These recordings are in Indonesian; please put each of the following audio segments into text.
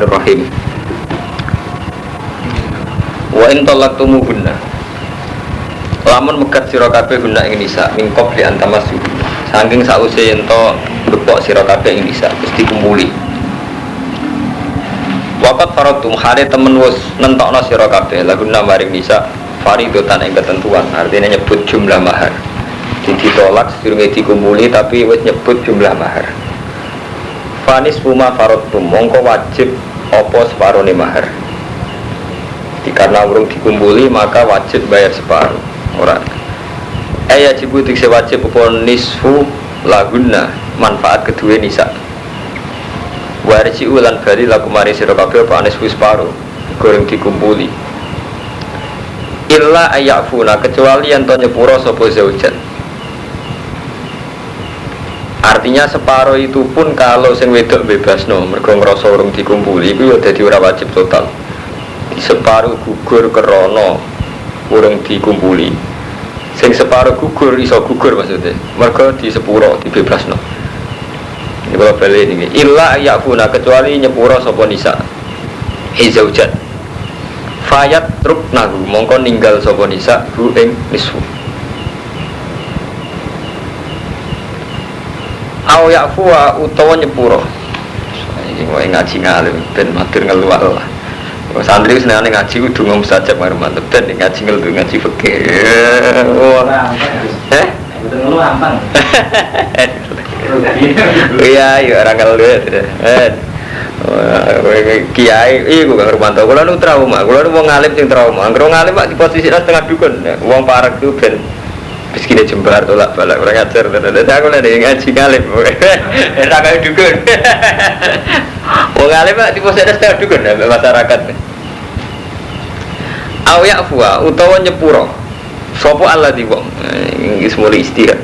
Rahim. Wa in talaqtumuhunna lamun megat sira kabeh guna ing nisa mingkop li antamasu saking sause yen to bepok sira kabeh ing nisa mesti kumpuli waqat faratum hale temen wis nentokno sira kabeh laguna maring nisa faridotan ing ketentuan artinya nyebut jumlah mahar ditolak sedurunge dikumpuli tapi wis nyebut jumlah mahar fanis puma faratum mongko wajib apa separone mahar. Karena urung dikumpuli maka wajib bayar separuh orang. Yajibu dikse wajib apa nisfu laguna manfaat kedua nisa. Warisi ulan bali laku mari sira kabeh apa nisfu separuh goreng dikumpuli. Illa ayafuna kecuali yen to nyepuro sapa zaujat. Artinya separuh itu pun kalau sing wedok bebasno mergo ngrasa urung dikumpuli iku ya dadi ora wajib total. Di separuh gugur krana urung dikumpuli. Sing separuh gugur iso gugur maksudnya. Mergo di sepuro dibebasno. Ini kalau balik ini illa ayafuna kecuali nyepuro sapa nisa. Zaujat. Fayat ruknahu mongko ninggal sapa nisa hu ing nisfu. Aw ya'fuwa utawa nyepuro. Iki wae ngaji ngalim ben matur ngeluak lah. Santri wis senengane ngaji kudu ngomong mustajab karo mantep ben ngaji ngeluak ngaji fikih. Betul ngeluak ampang. Iya, ya ora ngeluak. Kiai iku Kang Rumanto kula nu trauma. Kula nu wong ngalim sing trauma. Anggere ngalim Pak di posisi setengah dukun. Wong parek ku ben biskine jembar tolak balak orang ngajar terus aku lagi ngaji ngalim tak kayak dukun ngalim pak di posisi setengah dukun masyarakat awyak fuwa utawa nyepuro sopo Allah di wong ini semula istihad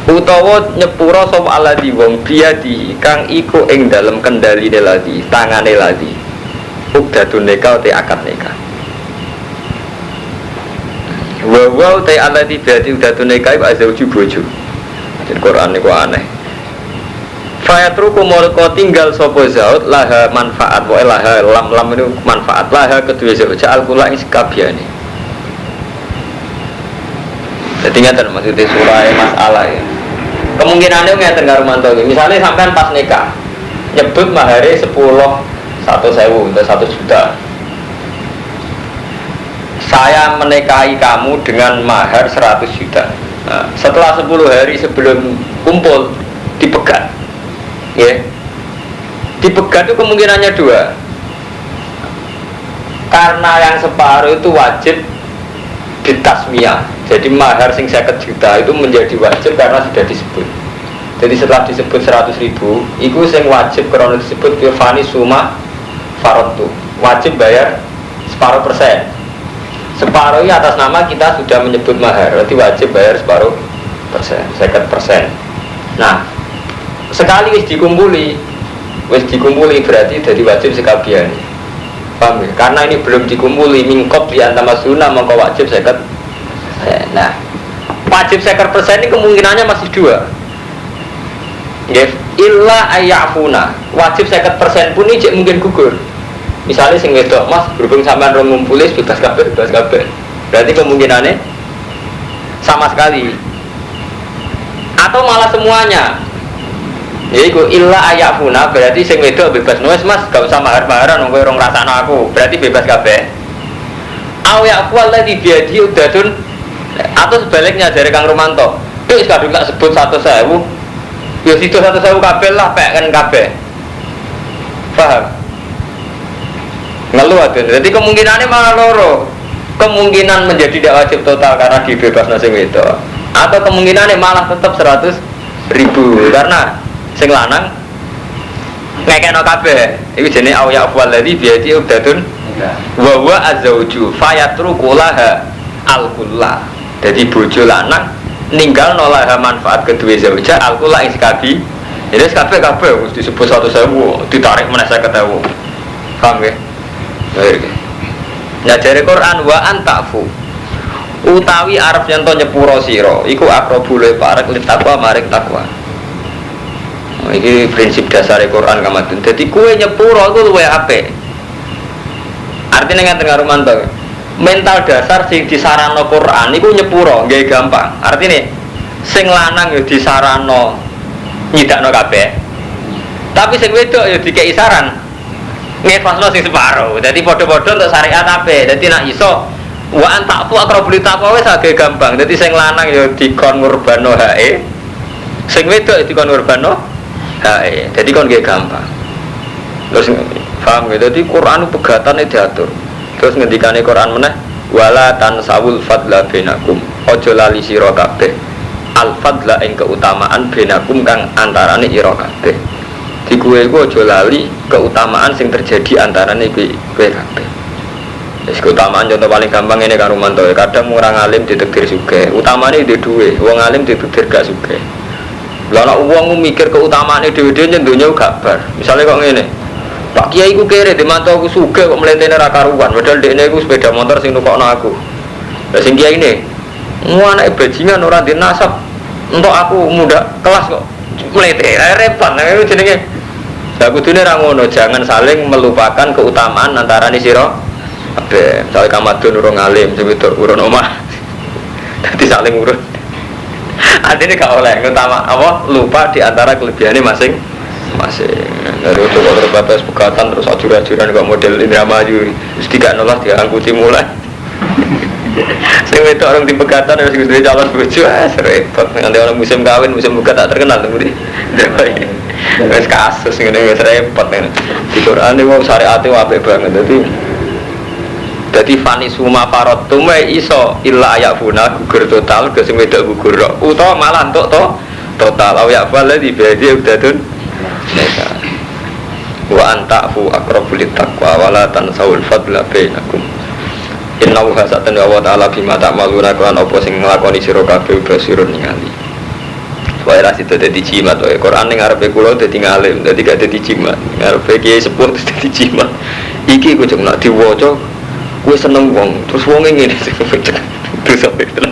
utawa nyepuro sopo Allah di wong biadi kang iku ing dalam kendali ladi tangane ladi ukdatun nikah te akad nikah wow tay Allah berarti udah tunai kaib azauju bojo. Di Quran niku aneh. Fayatruku molko tinggal sopo zaud laha manfaat wa laha lam itu manfaat laha kedua zauja al-kula ing sekabiane. Dadi ngaten maksudnya surah masalah ya. Kemungkinannya ngeten karo mantu. Misalnya sampean pas nikah nyebut mahare 1.000 atau 1 juta. Saya menikahi kamu dengan mahar 100 juta. Nah, setelah 10 hari sebelum kumpul dipegat, ya, dipegat itu kemungkinannya 2. Karena yang separuh itu wajib ditasmiyah. Jadi mahar sing 50 juta itu menjadi wajib karena sudah disebut. Jadi setelah disebut 100.000, itu sing wajib karena disebut fani suma farotu. Wajib bayar separuh persen. Separuhnya atas nama kita sudah menyebut mahar, berarti wajib bayar separuh persen, 50%. Nah, sekali wis dikumpuli berarti jadi wajib sekabian. Paham ya? Karena ini belum dikumpuli mingkop di antama sunnah maka wajib 50%. Nah, wajib 50% ini kemungkinannya masih 2. Ya, illa ayafuna. Wajib 50% pun ini mungkin gugur. Misalnya sing wedok mas berhubung sampean rong ngumpulis bebas kabeh. Berarti kemungkinannya sama sekali. Atau malah semuanya. Yaiku illa ayafuna berarti sing wedok bebas nuwes mas gak usah mahar-maharan wong kowe rong rasakno aku. Berarti bebas kabeh. Aw ya'fu alladzi biadi udatun atau sebaliknya dari Kang Rumanto. Wis kadung tak sebut 100.000. Ya situ 100.000 kabeh lah pek kan kabeh. Paham? Ngeluh aja. Jadi kemungkinannya malah loro. Kemungkinan menjadi tidak wajib total karena dibebas nasi itu. Atau kemungkinannya malah tetap 100.000 karena sing lanang ngekeno kabeh. Iku jenenge awya afwal ladzi biati ubdatun wa huwa azauju fayatruku laha al-kulla. Jadi bojo lanang ninggal nolaha manfaat kedua zauja al-kulla ing sekabi. Jadi kabeh wis disebut 100.000 ditarik meneh 50.000. Paham ya? Nah dari Quran wa antafu utawi arep yen to nyepuro sira iku akrabule parek li takwa maring takwa Ini prinsip dasar Quran kamatun. Jadi kue nyepuro itu luwe apik. Artinya ngaten karo mantap. Mental dasar sing disarano Quran iku nyepuro, nggih gampang. Artinya sing lanang ya disarano nyidakno kabeh. Tapi sing wedok ya dikei saran ngefasno sing separo. Dadi padha-padha untuk syariat apik. Dadi nak iso wa antakfu aqrabul taqwa wis agak gampang. Dadi sing lanang ya dikon ngurbano hae. Sing wedok ya dikon ngurbano hae. Dadi kon nggih gampang. Terus paham ya? Dadi Quran pegatane diatur. Terus ngendikane Quran meneh wala tansawul fadla bainakum. Aja lali sira kabeh al fadla ing keutamaan bainakum kang antarane ira kabeh. Di kowe iku aja lali keutamaan sing terjadi antarane kowe kabeh. Wis keutamaan contoh paling gampang ini karo mantu. Kadang orang alim ditakdir sugih, utamane di duwe, wong alim ditakdir gak sugih. Lah nek wong mikir keutamaane dhewe-dhewe nyendonya gak bar. Misale kok ngene. Pak Kiai ku kere di mantu aku sugih kok mlentene ra karuan, padahal dekne iku sepeda motor sing nukokno aku. Lah sing kiai ini, anake bajingan ora di nasab. Entuk aku muda kelas kok mlete. Repot niku jenenge. Lah kudune ra ngono, jangan saling melupakan keutamaan antarané sira kabeh. Misale kamadun urung alim, sing wedok urun omah. Dadi saling urun. Artinya gak oleh utama apa lupa di antara kelebihane masing-masing. Dari itu kalau terbatas pegatan terus ajur-ajuran kok model Indra Maju, terus tidak nolak dia angkuti mulai. Sing wedok orang di pegatan harus gede calon bojo, repot. Nanti orang musim kawin, musim buka tak terkenal tuh di. Wes kasus ngene wis repot ngene. Di Quran iki syariate apik banget. Dadi fani suma parot tume iso illa ayafuna gugur total ke sing wedok gugur. Utawa malah entuk to total aw ya fal di badi udadun. Wa antafu aqrabul taqwa wala tansawul fadla bainakum. Innahu hasatan wa ta'ala bima ta'maluna kan apa sing nglakoni sira kabeh basirun ningali. Wae ra sido dadi jimat wae Quran ning ngarepe kula dadi ngalim dadi gak dadi jimat ngarepe kiai sepuh dadi jimat iki ku cuma diwaca kowe seneng wong terus wonge ngene dosa itu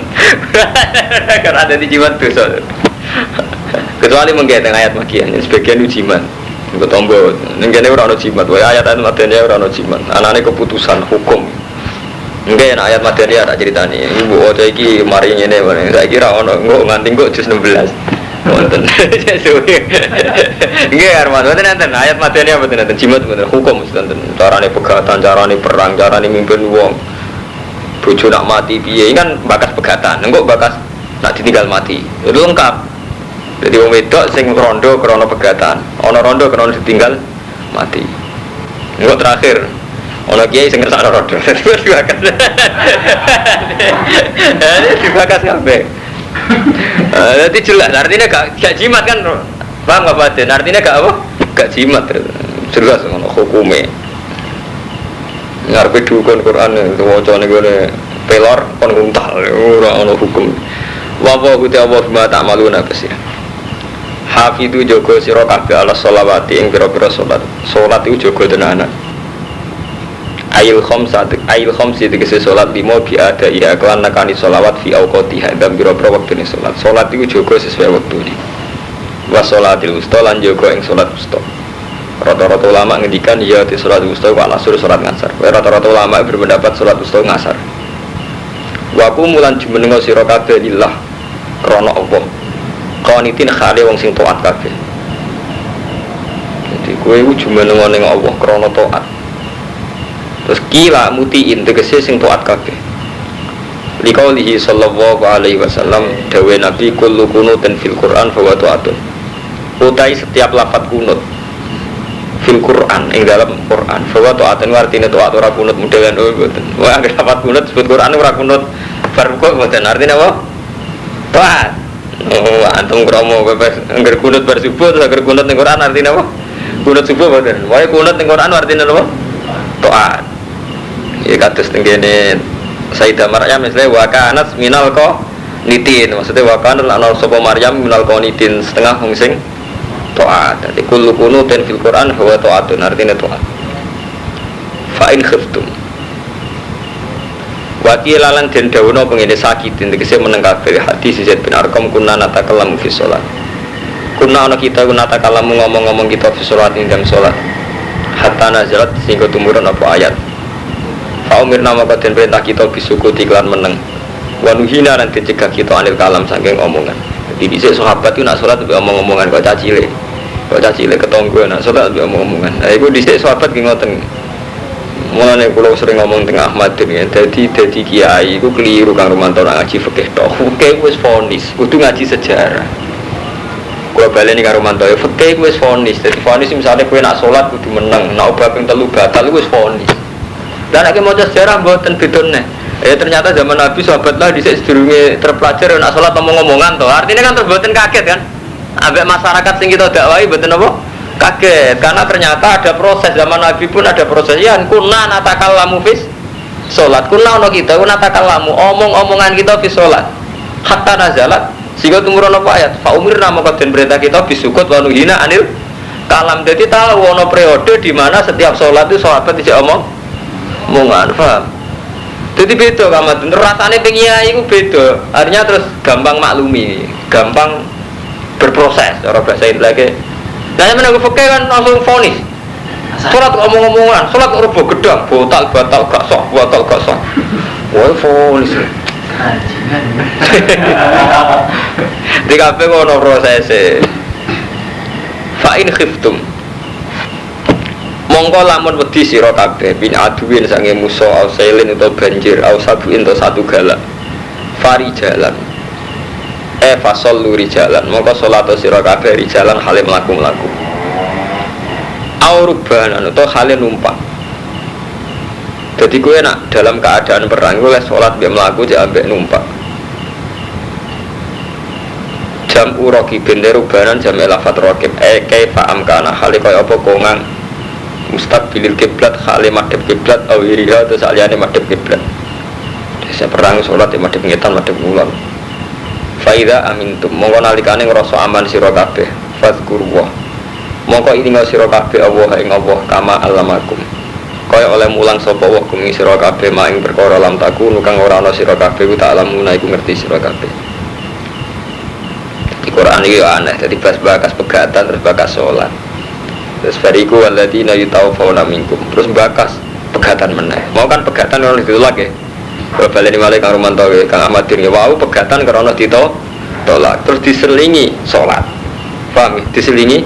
karena ada di jimat dosa kecuali menggait ayat magian sebagian jimat kok tombo ning kene ora ono jimat wae ayat-ayat madani ora ono jimat anane keputusan hukum enggak ayat madani tak ceritani ibu waca iki mari ngene saiki ra ono engko nganti engko juz 16 wonten. Nggih Arman, wonten enten ayat materi apa enten jimat wonten hukum wonten. Carane pegatan, carane perang, carane mimpin wong. Bojo nak mati piye kan bakas pegatan. Engko bakas nak ditinggal mati. Itu lengkap. Jadi wong wedok sing rondo krana pegatan, ana rondo krana ditinggal mati. Engko terakhir ana kiai sing ngersakno rondo. Dibakas kabeh. Jadi jelas, artinya gak jimat kan, paham gak batin? Artinya gak apa? Gak jimat, jelas ngono hukume. Ngarepe dukun Quran wacane gone pelor kon nguntal ora ono hukum. Wa wa guti Allah bima ta'maluna basir. Hafidu jaga sira kabeh ala sholawati ing pira-pira salat. Salat iku jaga tenanan. Ail khamsi tegese salat 5 bi ada iya kelan nekani sholawat fi auqatiha dan biro-biro wektune salat. Salat iku jaga sesuai wektune. Wa sholatil wusta lan jaga ing salat wusta. Rata-rata ulama ngendikan ya di salat wusta wa asur salat ngasar. Rata-rata ulama berpendapat salat wusta ngasar. Wa kumulan jumenenga sira kabeh lillah krana Allah. Qanitin khale wong sing taat kabeh. Jadi kowe iku jumenenga ning Allah krana taat. Terus kila mutiin tegese sing taat kabeh. Liqaulihi sallallahu alaihi wasallam dawe Nabi kullu qunutin fil Qur'an fa wa ta'atun. Utai setiap lafaz kunut fil Qur'an ing dalam Qur'an fa wa ta'atun artine taat ora kunut modelan mboten. Wah lafaz kunut sebut Qur'an ora kunut bar kok mboten artine apa? Taat. Oh antum kromo bebas angger kunut bar subuh terus angger kunut ning Qur'an artine apa? Kunut subuh mboten. Wae kunut ning Qur'an artine apa? Taat. Ya kados tengene Sayyidah Maryam misalnya wakanat minal qanitin maksudnya wakanat ana sapa Maryam minal qanitin setengah wong sing taat. Dadi kullu qunutin fil Qur'an huwa taatun artinya taat. Fa in khiftum wa qilalan den dawuhna pengene sakitin tegese meneng kabeh hadis Zaid bin Arqam kunna natakallamu fi shalat. Kuna ana kita guna takalamu ngomong-ngomong kita fi sholat ing dalam sholat. Hatta nazalat sehingga tumurun apa ayat. Fa umirna maka den perintah kita bisukuti iklan meneng. Wa nuhina lan dicegah kita anil kalam saking omongan. Jadi dhisik sahabat itu nak sholat mbek omong-omongan kok cacile. Kok cacile ketonggo nak sholat mbek omong-omongan. Nah iku dhisik sahabat ki ngoten. Mulane kula sering ngomong teng Ahmad ya, dadi kiai iku keliru kang Romanto nak ngaji fikih tok. Fikih wis vonis, kudu ngaji sejarah. Kula baleni karo Romanto, fikih wis vonis. Dadi vonis misale kowe nak salat kudu meneng, nak obah ping 3 batal iku wis vonis. Lah nek maca sejarah mboten bedone. Ternyata zaman Nabi sahabat lah dhisik sedurunge terpelajar nak salat omong-omongan to. Artinya kan terboten kaget kan? Ambek masyarakat sing kita dakwahi mboten apa? Kaget karena ternyata ada proses zaman Nabi pun ada proses ya kunna natakallamu fis sholat kunna ono kita natakallamu omong-omongan kita fis sholat hatta nazalat sehingga tumurun apa ayat fa umirna maka den perintah kita bisukut wa nuhina anil kalam. Jadi tahu ono periode di mana setiap sholat itu sahabat tidak omongan paham. Jadi beda kamu rasanya pengiai itu beda artinya terus gampang maklumi gampang berproses cara bahasa ini lagi. Nah, yang menanggung fakir kan langsung vonis. Sholat omong-omongan, sholat rubuh gedang, batal gak sah. Wah, vonis. Di kafe kono prosese. Fa'in khiftum. Mongko lamun wedi sira kabeh bin aduin sange musa au sailin utawa banjir au sabuin utawa satu galak. Fari jalan. Fasol luri jalan, maka sholat sira kabeh rijalan hale mlaku aurubanan atau hale numpak. Jadi kowe nak dalam keadaan perang kowe sholat mbek mlaku jek ambek numpak. Jam uroki bende rubanan jam lafat rokib kaifa amkana hale kaya apa kongang mustaqbilil kiblat hale madhep kiblat au iriha terus saliyane madhep kiblat. Desa perang sholat ya madhep ngetan madhep kulon. Faida amintum mongko nalikane ngrasa aman sira kabeh fazkurullah mongko ilinga sira kabeh Allah ing Allah kama alamakum kaya oleh mulang sapa wa kum sira kabeh maing perkara lam takunu kang ora ana sira kabeh ku tak alamuna iku ngerti sira kabeh. Di Quran iki aneh dadi bakas pegatan terus bakas salat terus bariku alladzina yutawafawna minkum terus bakas pegatan meneh mau kan pegatan ora ditolak ya. Baleni malih kang Romanto kang Ahmadin ya wau pegatan karena ditolak terus diselingi salat. Paham ya? Diselingi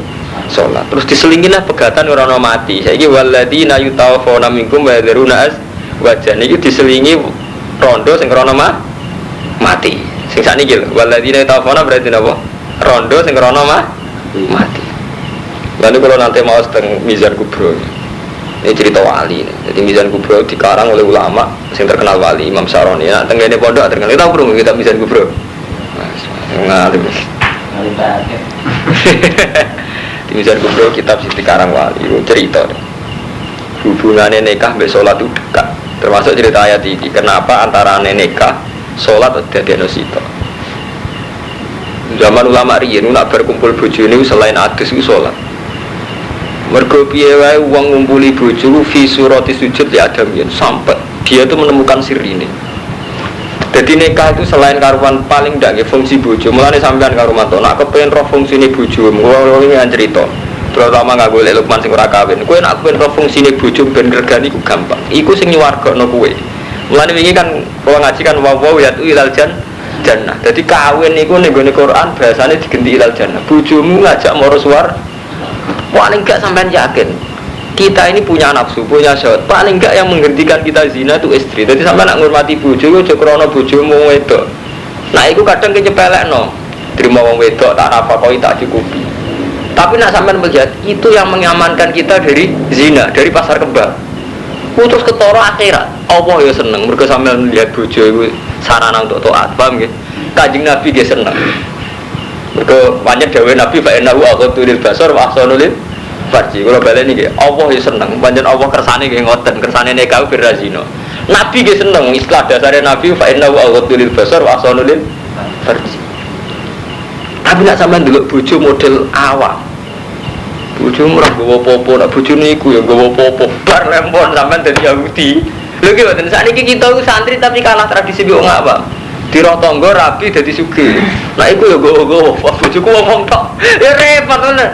salat. Terus diselingilah pegatan ora ono mati. Saiki waladina yutawafawna minkum wa yadruna az wajah niki diselingi rondo sing krana mati. Sing sakniki lho waladina yutawafawna berarti napa? Rondo sing krana mati. Lalu kalau nanti mau teng Mizan Kubro. Ini cerita wali, jadi Mizan Kubro dikarang oleh ulama yang terkenal wali Imam Saroni. Nah, tenggene pondok terkenal. Kita tahu kita Mizan Kubro. Ngalim. Di Mizan Kubro kitab sing dikarang wali itu cerita. Hubungannya nikah be sholat itu dekat. Termasuk cerita ayat ini. Kenapa antara nikah, sholat dadi sito. Zaman ulama riyen nak berkumpul bojo niku selain adus iku sholat. Mergo piye wae wong ngumpuli bojo fi surati sujud ya adamian sampai dia tuh menemukan siri ini. Jadi nikah itu selain karuan paling ndak nggih fungsi bojo. Mulane sampean karo mantu nak kepengin roh fungsine bojo, kula iki cerita. Terutama nganggo lek Lukman sing ora kawin. Kowe nak kepengin roh fungsine bojo ben regani iku gampang. Iku sing nyuwargakno kowe. Mulane wingi kan kula ngaji kan wa ya ilal jannah. Jadi kawin niku ning gone Quran bahasane digenti ilal jannah. Bojomu ngajak maro suar paling enggak sampean yakin kita ini punya nafsu, punya syahwat. Paling enggak yang menghentikan kita zina itu istri. Jadi sampean nak ngurmati bojo aja krana bojomu wong wedok. Nah, iku kadang kecepelekno. Terima wong wedok tak nafkahi tak cukupi. Tapi nak sampean melihat itu yang mengamankan kita dari zina, dari pasar kembang. Putus ketara akhirat. Allah ya seneng mergo sampean lihat bojo iku sarana untuk taat. Paham nggih? Kanjeng Nabi nggih seneng. Mergo banyak dawuh Nabi fa innahu aqdulil basar wa ahsanul farji. Kalau baleni nggih, Allah ya seneng. Pancen Allah kersane nggih ngoten, kersane nikah berazina. Nabi nggih seneng, istilah dasare Nabi fa innahu aqdulil basar wa ahsanul farji. Tapi nak sampean ndelok bojo model awam. Bojo ora nggawa apa-apa, nak bojo niku ya nggawa apa-apa. Bar lempon sampean dadi Yahudi. Lho ki mboten sakniki kita ku santri tapi kalah tradisi wong awam. Dirah tangga rapi dadi sugih. Nah iku ya go-go bojoku ngomong tok. Ya repot ngono.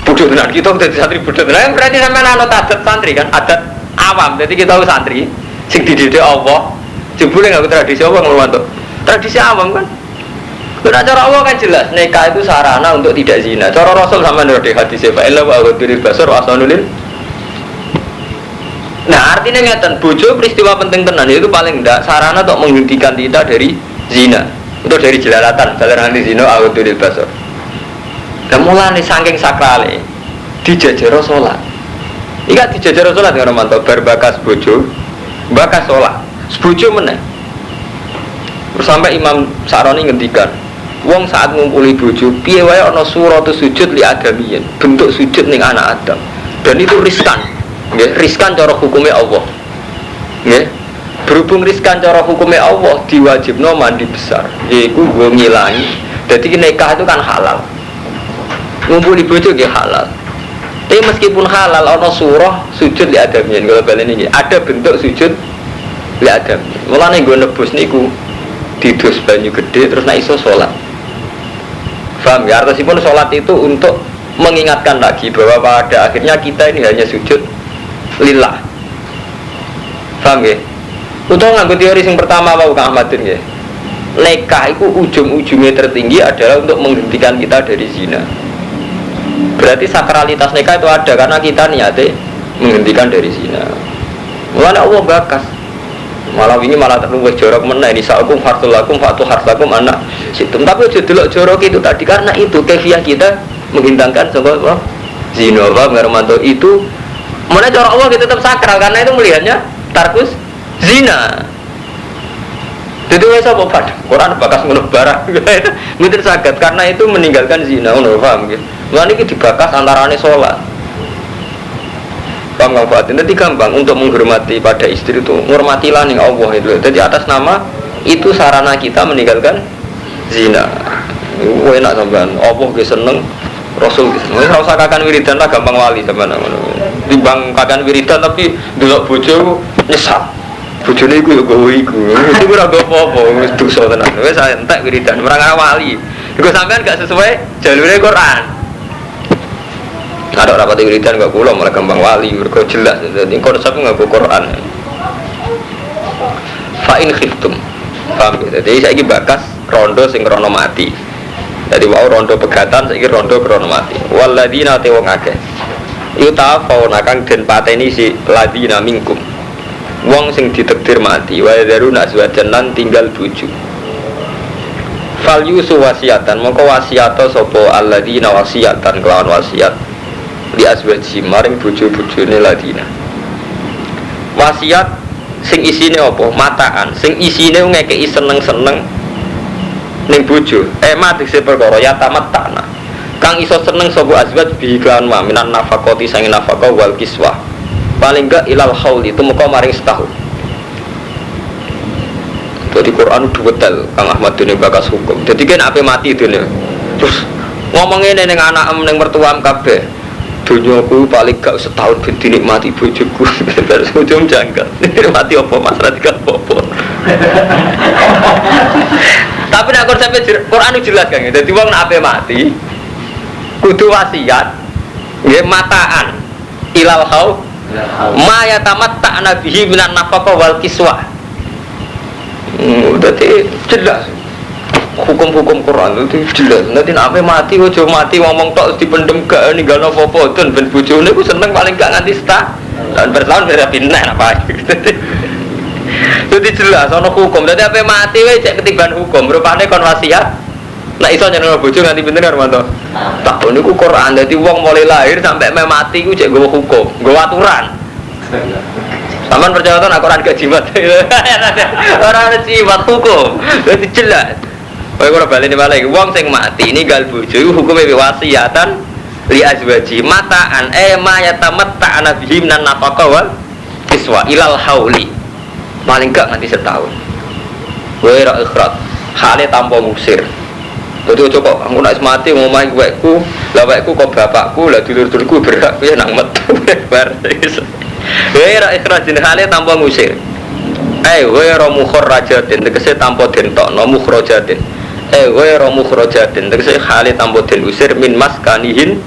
Bodoh tenan kita dadi santri bodoh tenan. Berarti sampean anut adat santri kan, adat awam. Jadi kita santri sing dididik Allah. Jebule enggak tradisi apa ngono tradisi awam kan. Karena cara Allah kan jelas, nikah itu sarana untuk tidak zina. Cara Rasul sama nurdi hadis fa illa wa ghaduril basar wa asanulil. Nah artinya ngeten, bojo peristiwa penting tenan itu paling ndak sarana untuk menghentikan kita dari zina, untuk dari jelalatan, jalanan di zina ghaduril basar. Dan mulane saking sakrale dijajaro salat. Ika dijajaro salat ya Romanto bar bakas bojo, bakas salat. Bojo meneh. Terus sampai Imam Sa'roni ngendikan wong saat ngumpuli bojo piye wae ana surah sujud li adamiyin, bentuk sujud ning anak Adam. Dan itu riskan. Nggih, riskan cara hukumnya Allah. Nggih. Berhubung riskan cara hukumnya Allah diwajibno mandi besar. Yaiku nggo ngilangi. Dadi nikah itu kan halal. Ngumpuli bojo nggih halal. Tapi meskipun halal ana surah sujud li adamiyin, kalau balen iki ada bentuk sujud li adam. Mulane nggo nebus niku didus banyu gede terus nek iso salat. Paham ya? Artinya sholat itu untuk mengingatkan lagi bahwa pada akhirnya kita ini hanya sujud lillah. Paham ya? Untuk nganggo teori yang pertama Pak Kang Ahmadin ya. Nikah itu ujung-ujungnya tertinggi adalah untuk menghentikan kita dari zina. Berarti sakralitas nikah itu ada karena kita niatnya menghentikan dari zina. Mulanya Allah bakas. Malah ini malah terluwih jorok meneh ini sa'akum hartulakum fatu hartulakum anak situm. Tapi aja delok jorok itu tadi karena itu kefiah kita menghilangkan sebab zina wa mermanto itu mana cara Allah kita tetap sakral karena itu melihatnya tarkus zina. Jadi wes apa pada Quran bakas ngono barang mboten saged karena itu meninggalkan zina ngono paham nggih. Lan iki dibakas antarane salat. Paham nggak Fatin? Jadi gampang untuk menghormati pada istri itu menghormatilah nih Allah itu. Jadi atas nama itu sarana kita meninggalkan zina. Enak sampean. Allah ge seneng, Rasul ge seneng. Ora usah kakan wiridan lah gampang wali sampean. Timbang kakan wiridan tapi delok bojo nyesal. Bojone iku yo gowo iku. Itu ora go apa-apa, wis dosa tenan. Wis entek wiridan, ora wali. Iku sampean gak sesuai jalure Quran. Ada rapat wiridan gak kula malah gampang wali mergo jelas dadi konsep nganggo Quran. Fa in khiftum. Paham ya? Jadi saiki bakas rondo sing krana mati. Jadi wau rondo pegatan saiki rondo krana mati. Waladina te wong akeh. Iku tafauna kang den pateni si ladina minkum. Wong sing ditakdir mati wa daruna azwajan lan tinggal bojo. Fal yusu wasiatan mongko wasiato sapa alladina wasiatan kelawan wasiat di aswaji maring bojo-bojone ladina. Wasiat sing isine apa? Mataan. Sing isine ngekeki seneng-seneng ning bojo. Mati se perkara ya tamat tanah. Kang iso seneng sapa azwaj bi kan wa minan nafaqati sang nafaqah wal kiswah. Paling enggak ilal haul itu muka maring setahun. Jadi Quran udah betul Kang Ahmad ini bakas hukum. Jadi kan apa mati itu nih. Terus ngomongin neng anak neng mertuam kabeh. Dunyaku paling gak setahun ben dinikmati bojoku. Terus ujung janggal. Mati apa Mas Radika apa? Tapi nek konsep Quran itu jelas Kang. Dadi wong nek ape mati kudu wasiat. Nggih mataan ilal haul ma yatamatta nabihi minan nafaqah wal kiswah. Dadi jelas. Hukum-hukum Quran itu jelas. Nanti nape mati, ojo mati ngomong tok dipendem gak ninggal apa-apa dan ben bojone ku seneng paling gak nganti setahun. Dan bertahun beda pindah apa. Jadi jelas ana hukum. Dadi ape mati wae cek ketiban hukum. Rupane kon wasiat. Nek iso nyenengno bojo nganti pinten Armanto. Tahun niku Quran. Dadi wong mulai lahir sampai mati ku cek nggawa hukum, nggawa aturan. Saman percaya to nek Quran gak jimat. Ora ana jimat hukum. Dadi jelas. Kowe ora baleni malih wong sing mati ninggal bojo iku hukume wasiatan li azwaji mataan ma yatamatta nabihi minan nafaqah wal kiswa ilal hauli. Paling gak nganti setahun. Kowe ora ikhrat, hale tanpa ngusir. Dadi ojo kok aku nek mati ngomahi wekku, lah wekku kok bapakku, lah dulur-dulurku berhak kowe nang metu bar. Kowe ora ikhrat jeneng hale tanpa ngusir. ghairu mukhrajatin tegese tanpa den tokno mukhrajatin ghairu mukhrajatin tegese hale tanpa den usir min maskanihin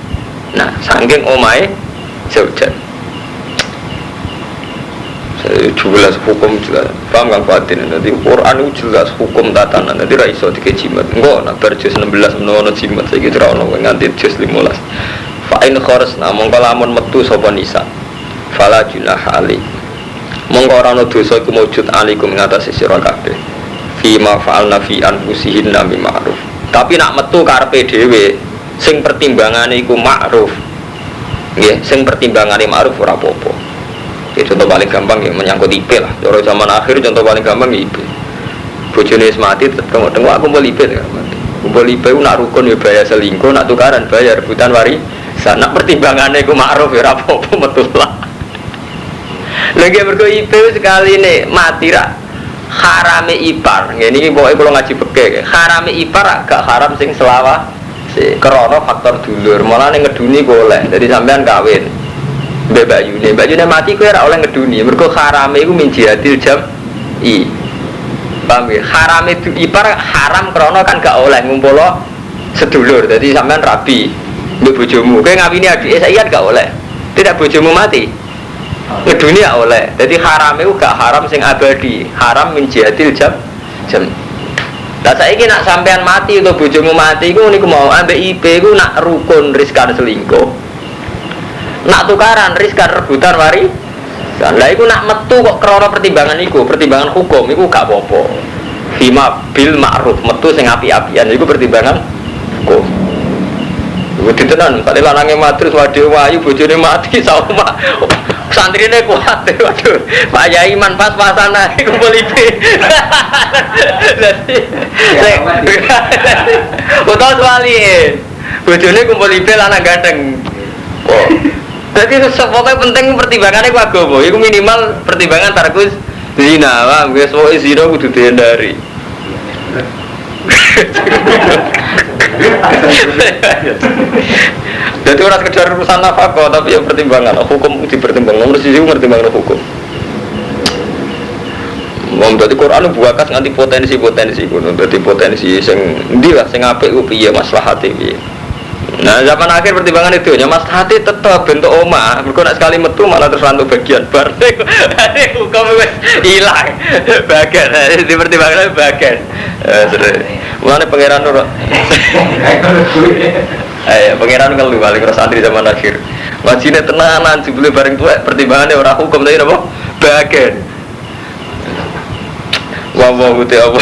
nah saking omahe zaujan jelas hukum jelas paham kan batin nanti Quran itu jelas hukum tatanan nanti ra iso dikejimat engko nak bar juz 16 menawa jimat saiki ora ono nganti juz 15 fa in kharasna mongko lamun metu sapa nisa fala junah ali mongko ora ono dosa iku mujud alikum ngatasi sira kabeh fi ma fa'alna fi anfusihin nami ma'ruf tapi nak metu karepe dhewe sing pertimbangane iku ma'ruf nggih sing pertimbangane ma'ruf ora apa-apa. Ya, contoh paling gampang ya menyangkut IP lah. Orang zaman akhir contoh paling gampang ya IP. Bojone wis mati tetep tengok aku kumpul IP kan. Kumpul IP ku nak rukun ya bayar selingkuh, nak tukaran bayar rebutan warisan. Nak pertimbangannya ku ma'ruf ya ora apa-apa metu lah. Lagi mergo IP sekali nih mati ra harame ipar. Ngene iki pokoke kula ngaji fikih. Harame ipar gak haram sing selawa. Krana faktor dulur. Mulane ngeduni ku oleh. Jadi sampean kawin. Mbak Bayune mati kowe ora oleh ngeduni. Mergo harame iku min jihadil jam'i. Paham ya? Harame ipar haram krana kan gak oleh ngumpulo sedulur. Dadi sampean rabi mbek bojomu. Kowe ngawini adike saiki gak oleh. Tidak bojomu mati. Ngeduni gak oleh. Dadi harame iku gak haram sing abadi. Haram min jihadil jam'i. Lah saiki nak sampean mati utawa bojomu mati iku niku mau ambek IP iku nak rukun riskan selingkuh. Nak tukaran riskan rebutan wari. Lah iku nak metu kok krana pertimbangan iku, pertimbangan hukum iku gak apa-apa. Fima bil ma'ruf metu sing api-apian iku pertimbangan hukum. Iku ditenan, kali lanange matrus waduh wayu bojone mati sauma. Santrine kuat waduh. Pak Yai man pas-pasan ae kumpul IP. Utawa suwali. Bojone kumpul IP lanang ganteng. Oh. Jadi pokoknya penting pertimbangannya ku agama. Iku minimal pertimbangan tarkus zina. Wah, wis pokoke zina kudu dihindari. Jadi orang sekedar urusan nafkah tapi ya pertimbangan hukum dipertimbangkan. Nomor siji pertimbangan hukum. Wong dadi Quran buakas nganti potensi-potensi ngono. Dadi potensi sing endi lah sing apik ku piye maslahate piye. Nah zaman akhir pertimbangan itu ya mas hati tetap bentuk omah mereka nak sekali metu malah terus rantuk bagian bareng hukum hilang bagian di pertimbangan bagian mulanya pangeran nur pangeran kalau balik ke santri zaman akhir wajibnya tenanan sebelum bareng tua pertimbangannya orang hukum tadi apa bagian wabah putih apa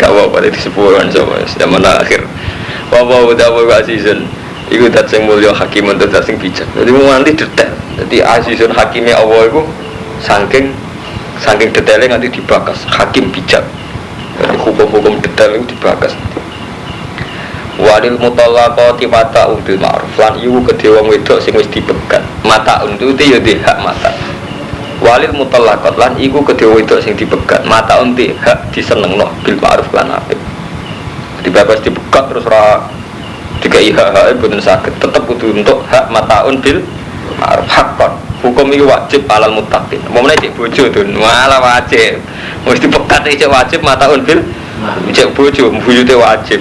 kau apa di sepuluhan sama zaman akhir Wawa udah wawa asisten, itu dat sing mulia hakim untuk dat sing bijak. Jadi mau nanti detail. Jadi asisten hakimnya Allah itu saking detailnya nanti dibakas. Hakim bijak. Jadi hukum-hukum detail itu dibakas. Walil mutallaqati mata'un bil ma'ruf. Lan iku kedhe wong wedok sing wis dipegat. Mata'un itu ya di hak mata. Walil mutallaqat lan iku kedhe wedok sing dipegat. Mata'un di hak disenengno bil ma'ruf lan apik. Dibebas dibuka terus dikai hak betul sakit tetap kudu untuk hak mataun bil ma'ruf hakon hukum ini wajib alal muttaqin momennya cek bojo tuh malah wajib mesti dipekat cek wajib mataun bil cek bojo buyute wajib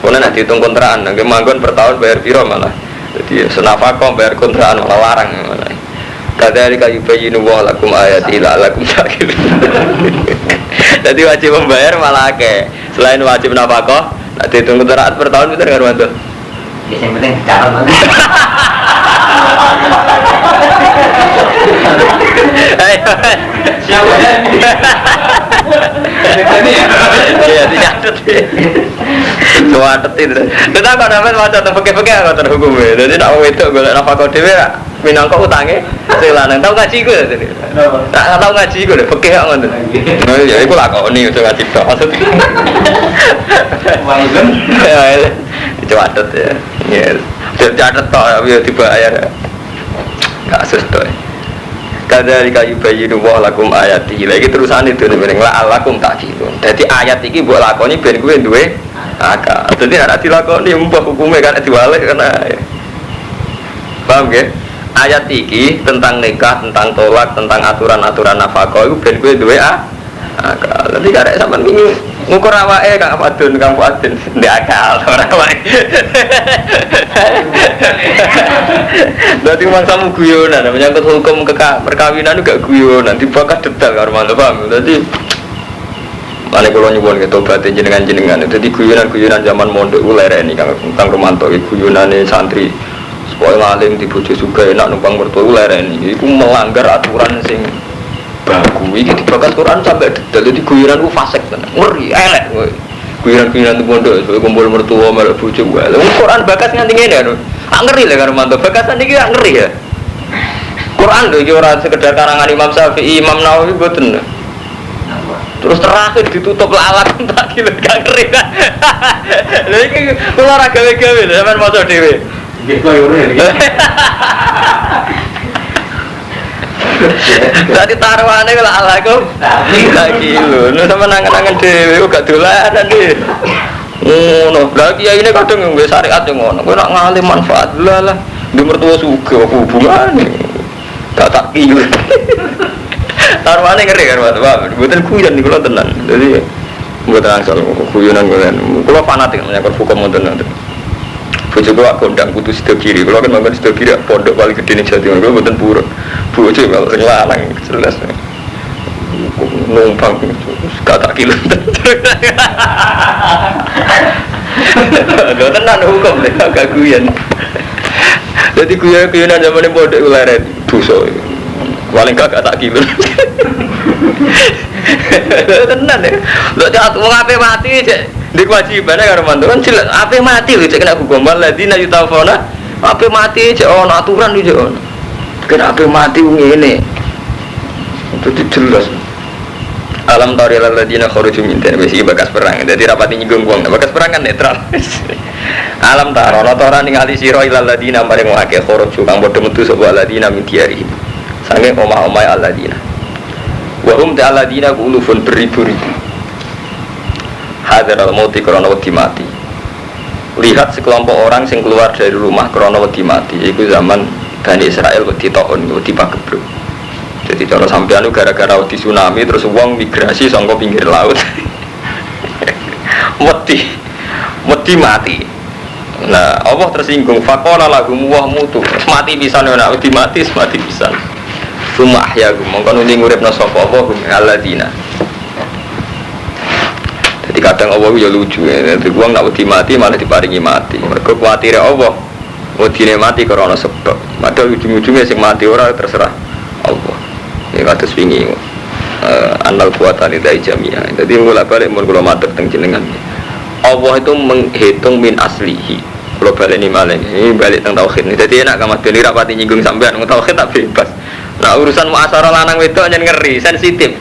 karena nanti hitung kontrakan nanti manggon per tahun bayar piro malah jadi senafakoh bayar kontrakan malah larang malah kadhalika yubayyinu wa lakum ayati la'allakum taqilun. Jadi wajib membayar malah akeh. Selain wajib nafkah, nek dihitung kontrakan per tahun pinter karo mantu. Ya sing penting calon. Ayo. Siapa? Iya, dicatat. Catat itu. Tetap kalau dapat macam pakai-pakai ngoten hukumnya. Jadi nak wong wedok golek nafkah dhewe ra minangka utange sing lanang tau ngaji iku tadi. Tak tau ngaji iku lho fikih kok ngoten. Oh ya iku lakoni aja ngaji tok maksud. Wailun. Ya, dicatat ya. Ya, dicatat tok ya dibayar. Kasus tok. Kadhalika yubayyinu wa lakum ayatihi. Lagi terusan itu ning la alakum ta'qilun. Dadi ayat iki mbok lakoni ben kowe duwe akal. Dadi nek dilakoni mbok hukume kan diwaleh kan. Paham nggih? Ayat iki tentang nikah, tentang tolak, tentang aturan-aturan nafkah itu ben kowe duwe Akal. Nanti karek sampean wingi ngukur awake Kang Fadun, Kang Fadun. Ndek akal ora awake. Dadi mangsamu guyonan, menyangkut hukum perkawinan gak guyonan, dibakar detail karo mantu paham. Dadi mane kula nyuwun ketobat jenengan-jenengan. Dadi guyonan-guyonan zaman mondok ku lereni Kang Romanto iki guyonane santri. Supaya ngalim di bojo juga enak numpang mertua ku lereni. Iku melanggar aturan sing baku iki dibakar Quran sampai detail. Dadi guyonan ku fasik tenan. Ngeri elek kowe. Guyonan-guyonan di pondok kumpul mertua malah bojo wae. Quran bakas nganti ngene lho. Ngeri lah karo mantu. Bakasan iki ngeri ya. Quran lho iki ora sekedar karangan Imam Syafi'i, Imam Nawawi mboten. Terus terakhir ditutup lalat tak kira gak ngeri. Lha iki kula ora gawe-gawe lho sampean maca dhewe. Nggih kok ora iki. Tadi taruhane kok ala kok. Lagi lho, nu sampean nangan-nangan dhewe kok gak dolanan iki. Ngono, lha kiai ini kadang nggo syariat yo ngono. Kowe nak ngalim manfaat lah. Ndek mertua sugih apa hubungane. Gak tak kiyu. Taruhane ngeri kan, Pak. Mboten guyon niku lho tenan. Dadi mboten angsal guyonan kalian. Kula fanatik menyangkut hukum wonten. Bojo kula kondang kudu sida kiri. Kula kan manggon sida kiri pondok paling gedhe ning Jawa Timur. Kula mboten purun. Bojo sing lanang jelas. Numpang kata kilo. Lho tenan hukum lho gak guyon. Dadi guyon-guyonan zamane pondok ularen dosa. Paling gak tak kilo. Tenan ya. Lho cak wong ape mati cek ndek wajibane karo mantu kan jelas ape mati lho cek kena hukum waladina yutafona. Ape mati cek ono aturan iki cek ono. Kena ape mati ngene. Itu jelas. Alam tari ladina kharuju min din wis bekas perang. Dadi rapati nyinggung wong, bekas perang kan netral. Alam taro ora ningali sira ilal ladina maring akeh kharuju kang padha metu sapa ladina min diari. Sange omah-omah aladina. Wa hum ta'aladina ulufun beribu-ribu. Hadar al-mauti krana wedi mati. Lihat sekelompok orang sing keluar dari rumah krana wedi mati. Iku zaman Bani Israel wedi taun, wedi pagebluk. Jadi cara sampean gara-gara di tsunami terus wong migrasi saka pinggir laut. Wedi mati. Nah, Allah tersinggung faqala lahum wa mutu. Mati pisan ora wedi mati mati pisan. Summa ahyakum mongko nuli nguripna sapa apa hum alladzina. Jadi kadang Allah ya lucu ya. Dadi wong nek wedi mati malah diparingi mati. Mergo kuwatire Allah wedine mati karena sebab. Padahal ujung-ujungnya sing mati ora terserah Allah. Ya kados wingi annal kuwatani dai jamiah. Dadi mulai balik mun kula matur teng jenengan. Allah itu menghitung min aslihi. Kalau baleni malih ini balik teng tauhid. Dadi enak kamat ben rapati nyinggung sampean ngomong tauhid tak bebas. Nah urusan muasyarah lanang wedok nyen ngeri, sensitif.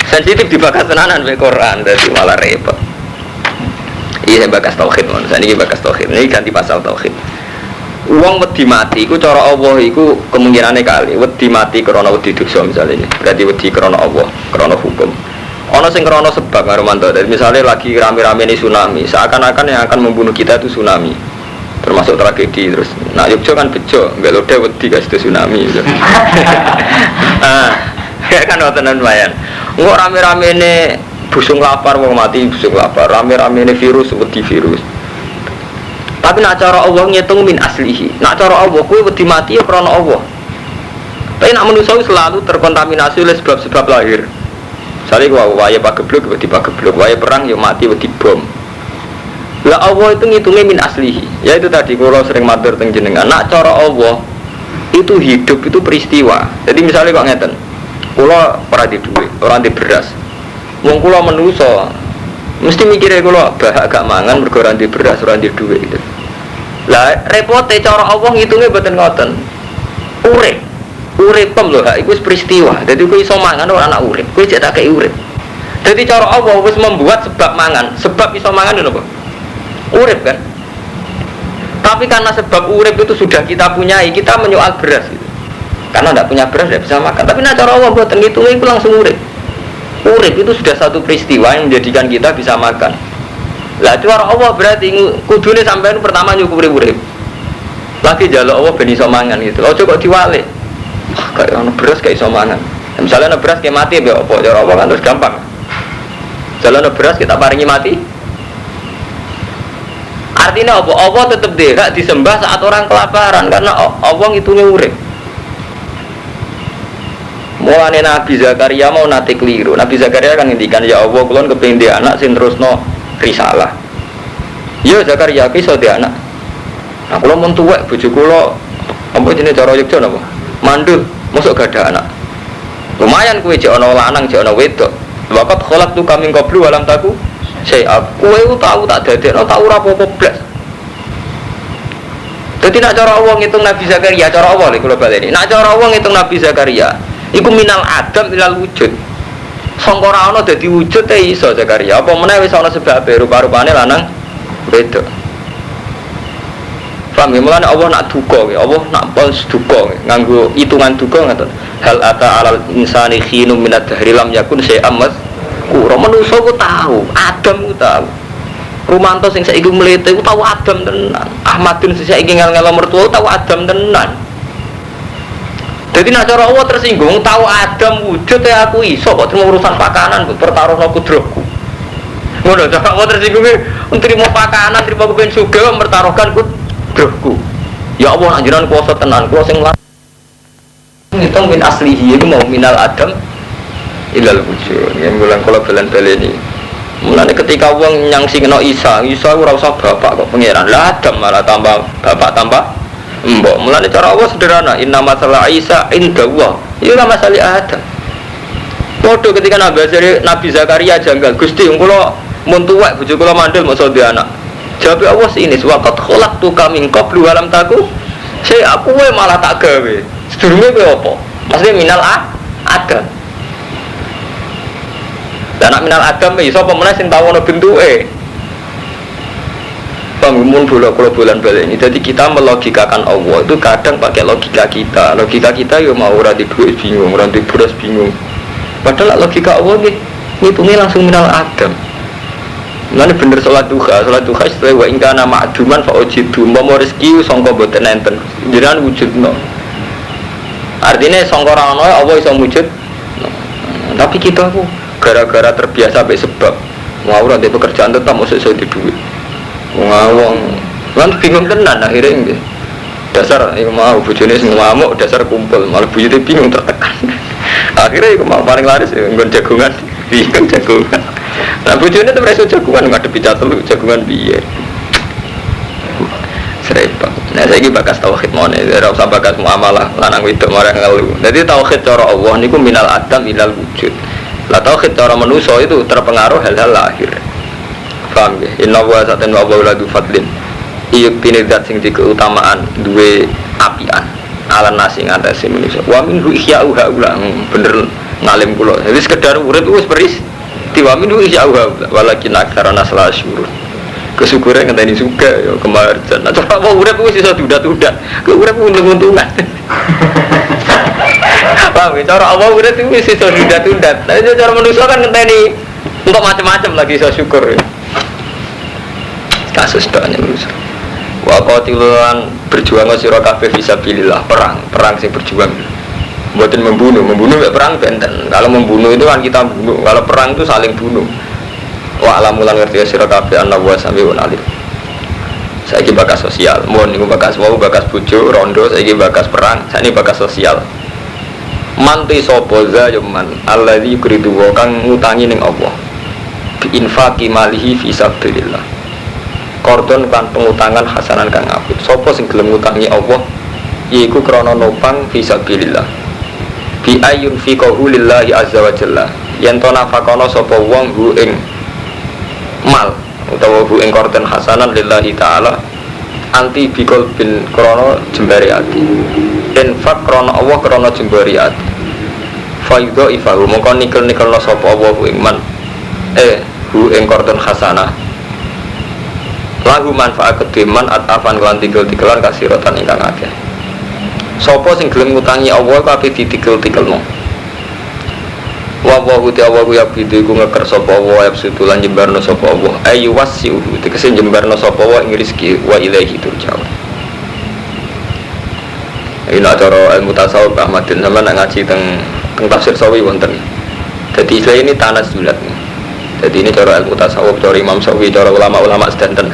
Sensitif dibahas tenanan mek Quran dadi malah repot. Iya bakas tauhid mon. Saniki bakas tauhid. Ini ganti pasal tauhid. Wong wedi mati iku cara Allah iku kemungkinane kali wedi mati krana wedi dosa misalnya. Berarti wedi krana Allah, krana hukum. Ana sing krana sebab karo mantu. Dari misalnya lagi rame-rame ini tsunami, seakan-akan yang akan membunuh kita itu tsunami. Termasuk tragedi terus. Nah, Yogyo kan bejo, enggak lode wedi guys itu tsunami. Ya kan wontenan wayan. Engko rame-rame ini busung lapar wong mati busung lapar, rame-rame ini virus wedi virus. Tapi nak cara Allah ngitung min aslihi. Nak cara Allah kuwi wedi mati ya krana Allah. Tapi nak manusia selalu terkontaminasi oleh sebab-sebab lahir. Misalnya gua waya pagebluk wedi pagebluk, waya perang ya mati wedi bom. Lah Allah itu ngitungnya min aslihi. Ya itu tadi kalau sering matur teng jenengan. Nak cara Allah itu hidup itu peristiwa. Jadi misalnya kok ngeten. Kula ora di duit, ora di beras. Wong kula menusa mesti mikirnya kula bahak gak mangan mergo ora di beras, ora di duit gitu. Lah repote cara Allah ngitungnya mboten ngoten. Uripem lho, hak iku wis peristiwa. Dadi kowe iso mangan ora anak urip. Kowe jek tak kei urip. Dadi cara Allah wis membuat sebab mangan. Sebab iso mangan lho apa? Urip kan? Tapi karena sebab urip itu sudah kita punyai, kita menyoal beras gitu. Karena tidak punya beras tidak bisa makan. Tapi nah cara Allah buat ngitungnya itu langsung urip. Urip itu sudah satu peristiwa yang menjadikan kita bisa makan. Lah cara Allah berarti kudune sampean pertama nyukuri urip. Lagi jaluk Allah ben iso mangan gitu. Ojo kok diwalik. Kayak ono beras kayak iso mangan. Misalnya ono beras kayak mati mbek apa cara Allah kan terus gampang. Jalan beras kita paringi mati. Artinya apa? Allah tetap hak disembah saat orang kelaparan karena Allah ngitungnya urip. Mulane Nabi Zakaria mau nate keliru. Nabi Zakaria kan ngendikan ya Allah kula kepengin di anak sing terusno risalah. Ya Zakaria ki iso di anak. Nah kula mun tuwek bojo kula apa jenenge cara Yogya napa? Mandul, mosok gak ada anak. Lumayan kowe jek ana lanang jek ana wedok. Waqat khalaqtu kaming qablu walam taku saya kowe tahu tak dadekno tak ora apa-apa blas. Dadi nak cara Allah ngitung Nabi Zakaria, cara Allah lho kula baleni. Nak cara Allah ngitung Nabi Zakaria, iku minal adam ilal wujud. Sangka ora ana dadi wujud te iso Zakaria. Apa meneh wis ana sebabe rupa-rupane lanang wedok. Paham ya, mulane Allah nak duka, Allah nak pons duka, nganggo hitungan duka ngoten. Hal ata alal insani khinum minad dahri lam yakun syai'am kura manusa ku tahu, Adam ku tahu. Rumanto sing saiki mlete ku tahu Adam tenan. Ahmadun sing saiki ngel-ngelo mertua tahu Adam tenan. Jadi nak cara Allah tersinggung, tahu Adam wujud ya aku iso kok terima urusan pakanan kok pertaruhno kudrohku. Ngono cara Allah tersinggung terima pakanan, terima kepen sugih mempertaruhkan kudrohku. Ya Allah anjuran kuasa tenan, kuasa sing ngitung min aslihi itu mau minal Adam ilal wujud. Yang mulang kalau belen-beleni. Mulane ketika wong nyangsingno Isa ora usah bapak kok pangeran. Lah Adam malah tambah bapak tambah mbok. Mulane cara Allah sederhana, inna masalah Isa indallah. Iku masalah Adam. Padha ketika Nabi Zakaria janggal, Gusti kula mun tuwek bojo kula mandul mosok duwe anak. Jawab Allah sini, waqat khalaqtu kaming qablu alam taku. Saya aku malah tak gawe. Sedurunge kowe apa? Maksudnya minal Adam. Dan nak minal Adam iso apa meneh sing tau ana bentuke. Bangun bola kula bolan-balik ini. Jadi kita melogikakan Allah itu kadang pakai logika kita. Logika kita yo mau ora di duit bingung, ora di beras bingung. Padahal logika Allah ngitungnya langsung minal Adam. Mulane bener salat duha setelah wa ingkana ma'duman fa ujidu mau rezeki sangka boten enten. Jenengan wujudno. Artinya sangka ora ana Allah iso wujud. Tapi kita ku gara-gara terbiasa sampai sebab ngawur nanti pekerjaan tetap masuk di duit ngawang kan bingung tenan akhirnya ini dasar itu mau bujune semua mau dasar kumpul malah bujune bingung tertekan akhirnya itu mau paling laris ya ngon jagungan bingung jagungan nah bujune itu merasa jagungan ngadepi catelu jagungan biar serempang. Nah saya ini bakas tauhid mana ora usah bakas muamalah lanang wedok marang ngelu jadi tauhid cara Allah niku minal adam ilal wujud. Lah tauhid cara manusia itu terpengaruh hal-hal lahir. Paham ya? Inna wa sa'atan wa wa'uladu fadlin. Iyuk tinidat sing di keutamaan duwe apian ala nasi ngatasi manusia. Wa minhu ihya'uha ulah bener ngalim kula. Jadi sekedar urip wis beris. Wa minhu ihya'uha walakin aktsarana la syurur. Kesyukuran ngenteni suka ya kemarjan. Nah cara mau urip wis iso dudat-dudat. Ke urip untung-untungan. Paham ya? Cara Allah udah itu bisa tunda-tunda. Tapi cara manusia kan ngenteni untuk macam-macam lagi iso syukur ya. Kasus doanya manusia. Wa qatilan berjuang sira kabeh fisabilillah, perang sing berjuang. Mboten membunuh ya perang benten. Kalau membunuh itu kan kita bunuh. Kalau perang itu saling bunuh. Wa alamulan ngerti sira kabeh ana wa samiun alim. Saiki bakas sosial, mohon niku bakas bojo rondo, saiki bakas perang, sakniki bakas sosial. Manti sapa zayaman allazi yuridu wa kang ngutangi ning Allah bi infaqi malihi fi sabilillah kordon kan pengutangan hasanan kang apik sapa sing gelem ngutangi Allah yaiku krana nopang fi sabilillah bi ayun fi qaulillahi azza wa jalla yen to nafakono sapa wong hu ing mal utawa hu ing kordon hasanan lillahi taala anti bikol bin krana jembari ati infaq krana Allah krana jembari ati faido ifahu mongko nikel-nikelno sapa Allah iman hu ing kordon hasanah lahu manfaat kediman atafan lan tikel-tikelan kasiratan ingkang akeh sapa sing gelem ngutangi Allah kabeh ditikel-tikelno wa ta'awu ya bidu ku ngeker sapa Allah yabsutu lan jembarno sapa Allah ayu wasiu tegese jembarno sapa Allah ing rezeki wa ilaihi turja'un. Ini cara ilmu tasawuf Ahmadin sama nak ngaji teng tafsir sawi wonten. Jadi istilah ini tanasulat. Jadi ini cara ilmu tasawuf, cara Imam Syafi'i, cara ulama-ulama sedanten.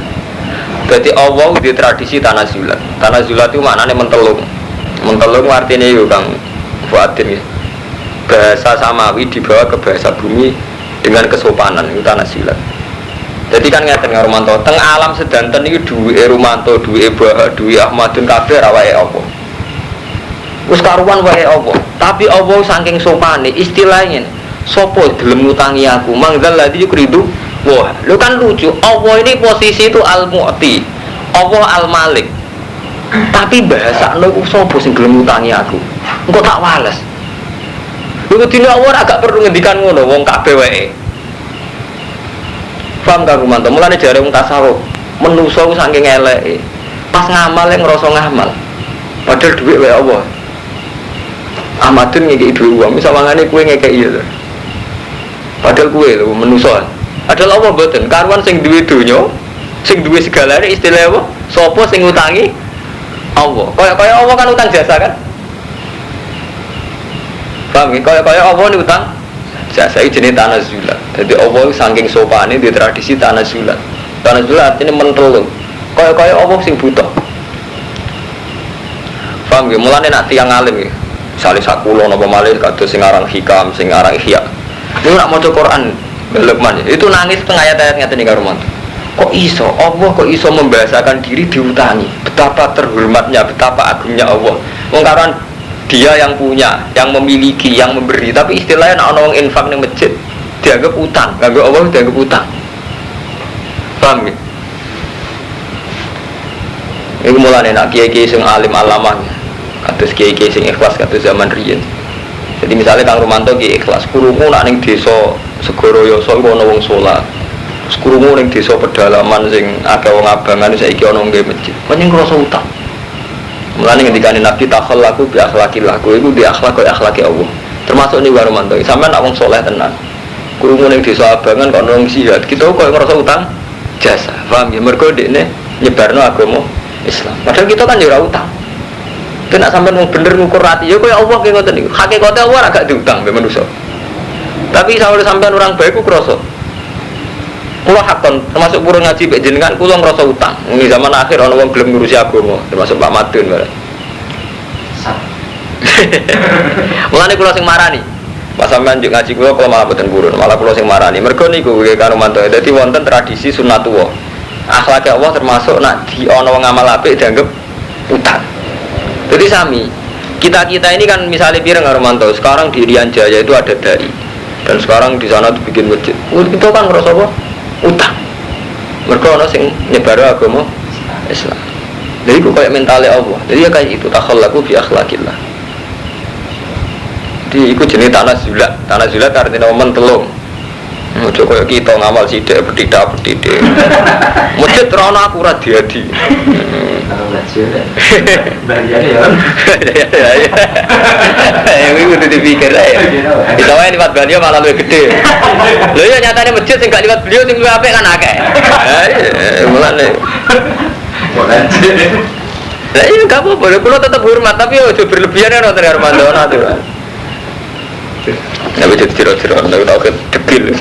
Jadi Allah di tradisi tanazulat. Tanazulat itu maknanya mentelung. Mentelung artinya itu Kang Fuadin ya. Bahasa samawi dibawa ke bahasa bumi dengan kesopanan, itu tanazulat. Jadi kan ngeten karo Romanto, teng alam sedanten iki duwe Romanto, duwe Bah, duwe Ahmadun kabeh awake apa. Wis karuan wae apa. Tapi Allah saking sopane istilahnya sapa gelem ngutangi aku, manggal ladzi yukridu. Wah, lu kan lucu. Allah ini posisi itu Al-Mu'ti. Allah Al-Malik. Tapi bahasa lu sapa sing gelem ngutangi aku? Engko tak wales. Lu dene Allah agak perlu ngendikan ngono wong kabeh wae. Paham gak Romanto? Mulane jare wong tasawuf, menungso saking eleke. Pas ngamal ngrasa ngamal. Padahal dhuwit wae Allah. Ahmadun ngekei duit uang, misal mangane kue ngekei iya. Padahal kue lho menungso. Padahal Allah mboten karuan sing duwe donya, sing duwe segalane istilah apa? Sapa sing ngutangi? Allah. Kaya Allah kan utang jasa kan? Paham ya? Kaya Allah ini utang jasa itu jenis tanazulat. Jadi Allah saking sopane di tradisi tanazulat. Tanazulat artinya mentelung. Kaya Allah sing butuh. Paham ya? Mulane nak tiang alim ya. Misalnya sakulo napa malih kados sing aran hikam, sing aran ihya. Niku nak maca Quran Lukman itu nangis tengah ayat-ayat ngeten iki karo mantu. Kok iso Allah kok iso membahasakan diri diutangi? Betapa terhormatnya, betapa agungnya Allah. Wong karuan dia yang punya, yang memiliki, yang memberi, tapi istilahnya nek ana wong infak ning masjid dianggap utang, kanggo Allah dianggap utang. Paham ya? Iku mulane nak kiai-kiai sing alim alamah kados kiai-kiai sing ikhlas kados zaman riyen. Jadi misalnya Kang Romanto ki ikhlas, krungu nak ning desa Segoro Yoso iku ana wong salat. Krungu ning desa pedalaman sing akeh wong abangan saiki ana nggih masjid. Pancen ngrasa utang. Mulane ngendikane Nabi takhallaku bi akhlaqillah, kowe iku di akhlak koyo akhlake Allah. Termasuk ning Kang Romanto, sampean nak wong saleh tenan. Krungu ning desa abangan kok ana wong jihad, kita kok ngrasa utang jasa. Paham ya? Mergo dekne nyebarno agama Islam. Padahal kita kan ya ora utang. Kena sampean wong bener ngukur ati ya kaya Allah ki ngoten niku. Hakikate Allah agak diutang mbek manusa. Tapi sampeyan sampean orang baik ku krasa. Kula hakon termasuk purun ngaji mek jenengan kula ngrasa utang. Ini zaman akhir ana wong gelem ngurusi agama, termasuk Pak Madun bareng. Mulane kula sing marani. Pas sampean njuk ngaji kula malah boten purun, malah kula sing marani. Mergo niku karo mantu. Dadi wonten tradisi sunnatullah. Akhlak Allah termasuk nak di ana wong amal apik dianggap utang. Jadi sami, kita ini kan misalnya pireng Romanto, sekarang di Irian Jaya itu ada dai, dan sekarang di sana dibikin masjid. Itu kan ngerasa apa? Utang. Mereka orang sing nyebar agama Islam. Jadi itu kayak mentalnya Allah. Jadi ya kayak itu takhallaku bi akhlaqillah. Jadi itu jenis tanazulat. Tanazulat artinya mentelung. Ojo kaya kita ngamal sithik petidak. Masjid rono aku ora diadi. Bariane ya. Ini udah dipikir ya. Kita wae liwat beliau malah lebih gede. Lho ya nyatane masjid sing gak liwat beliau sing luwih apik kan akeh. Mulane. Lah iya gak apa-apa, kulo tetep hormat tapi ojo berlebihan ora tenar mandono aturan. Tapi jadi ciro-ciro, tapi tau kan debil.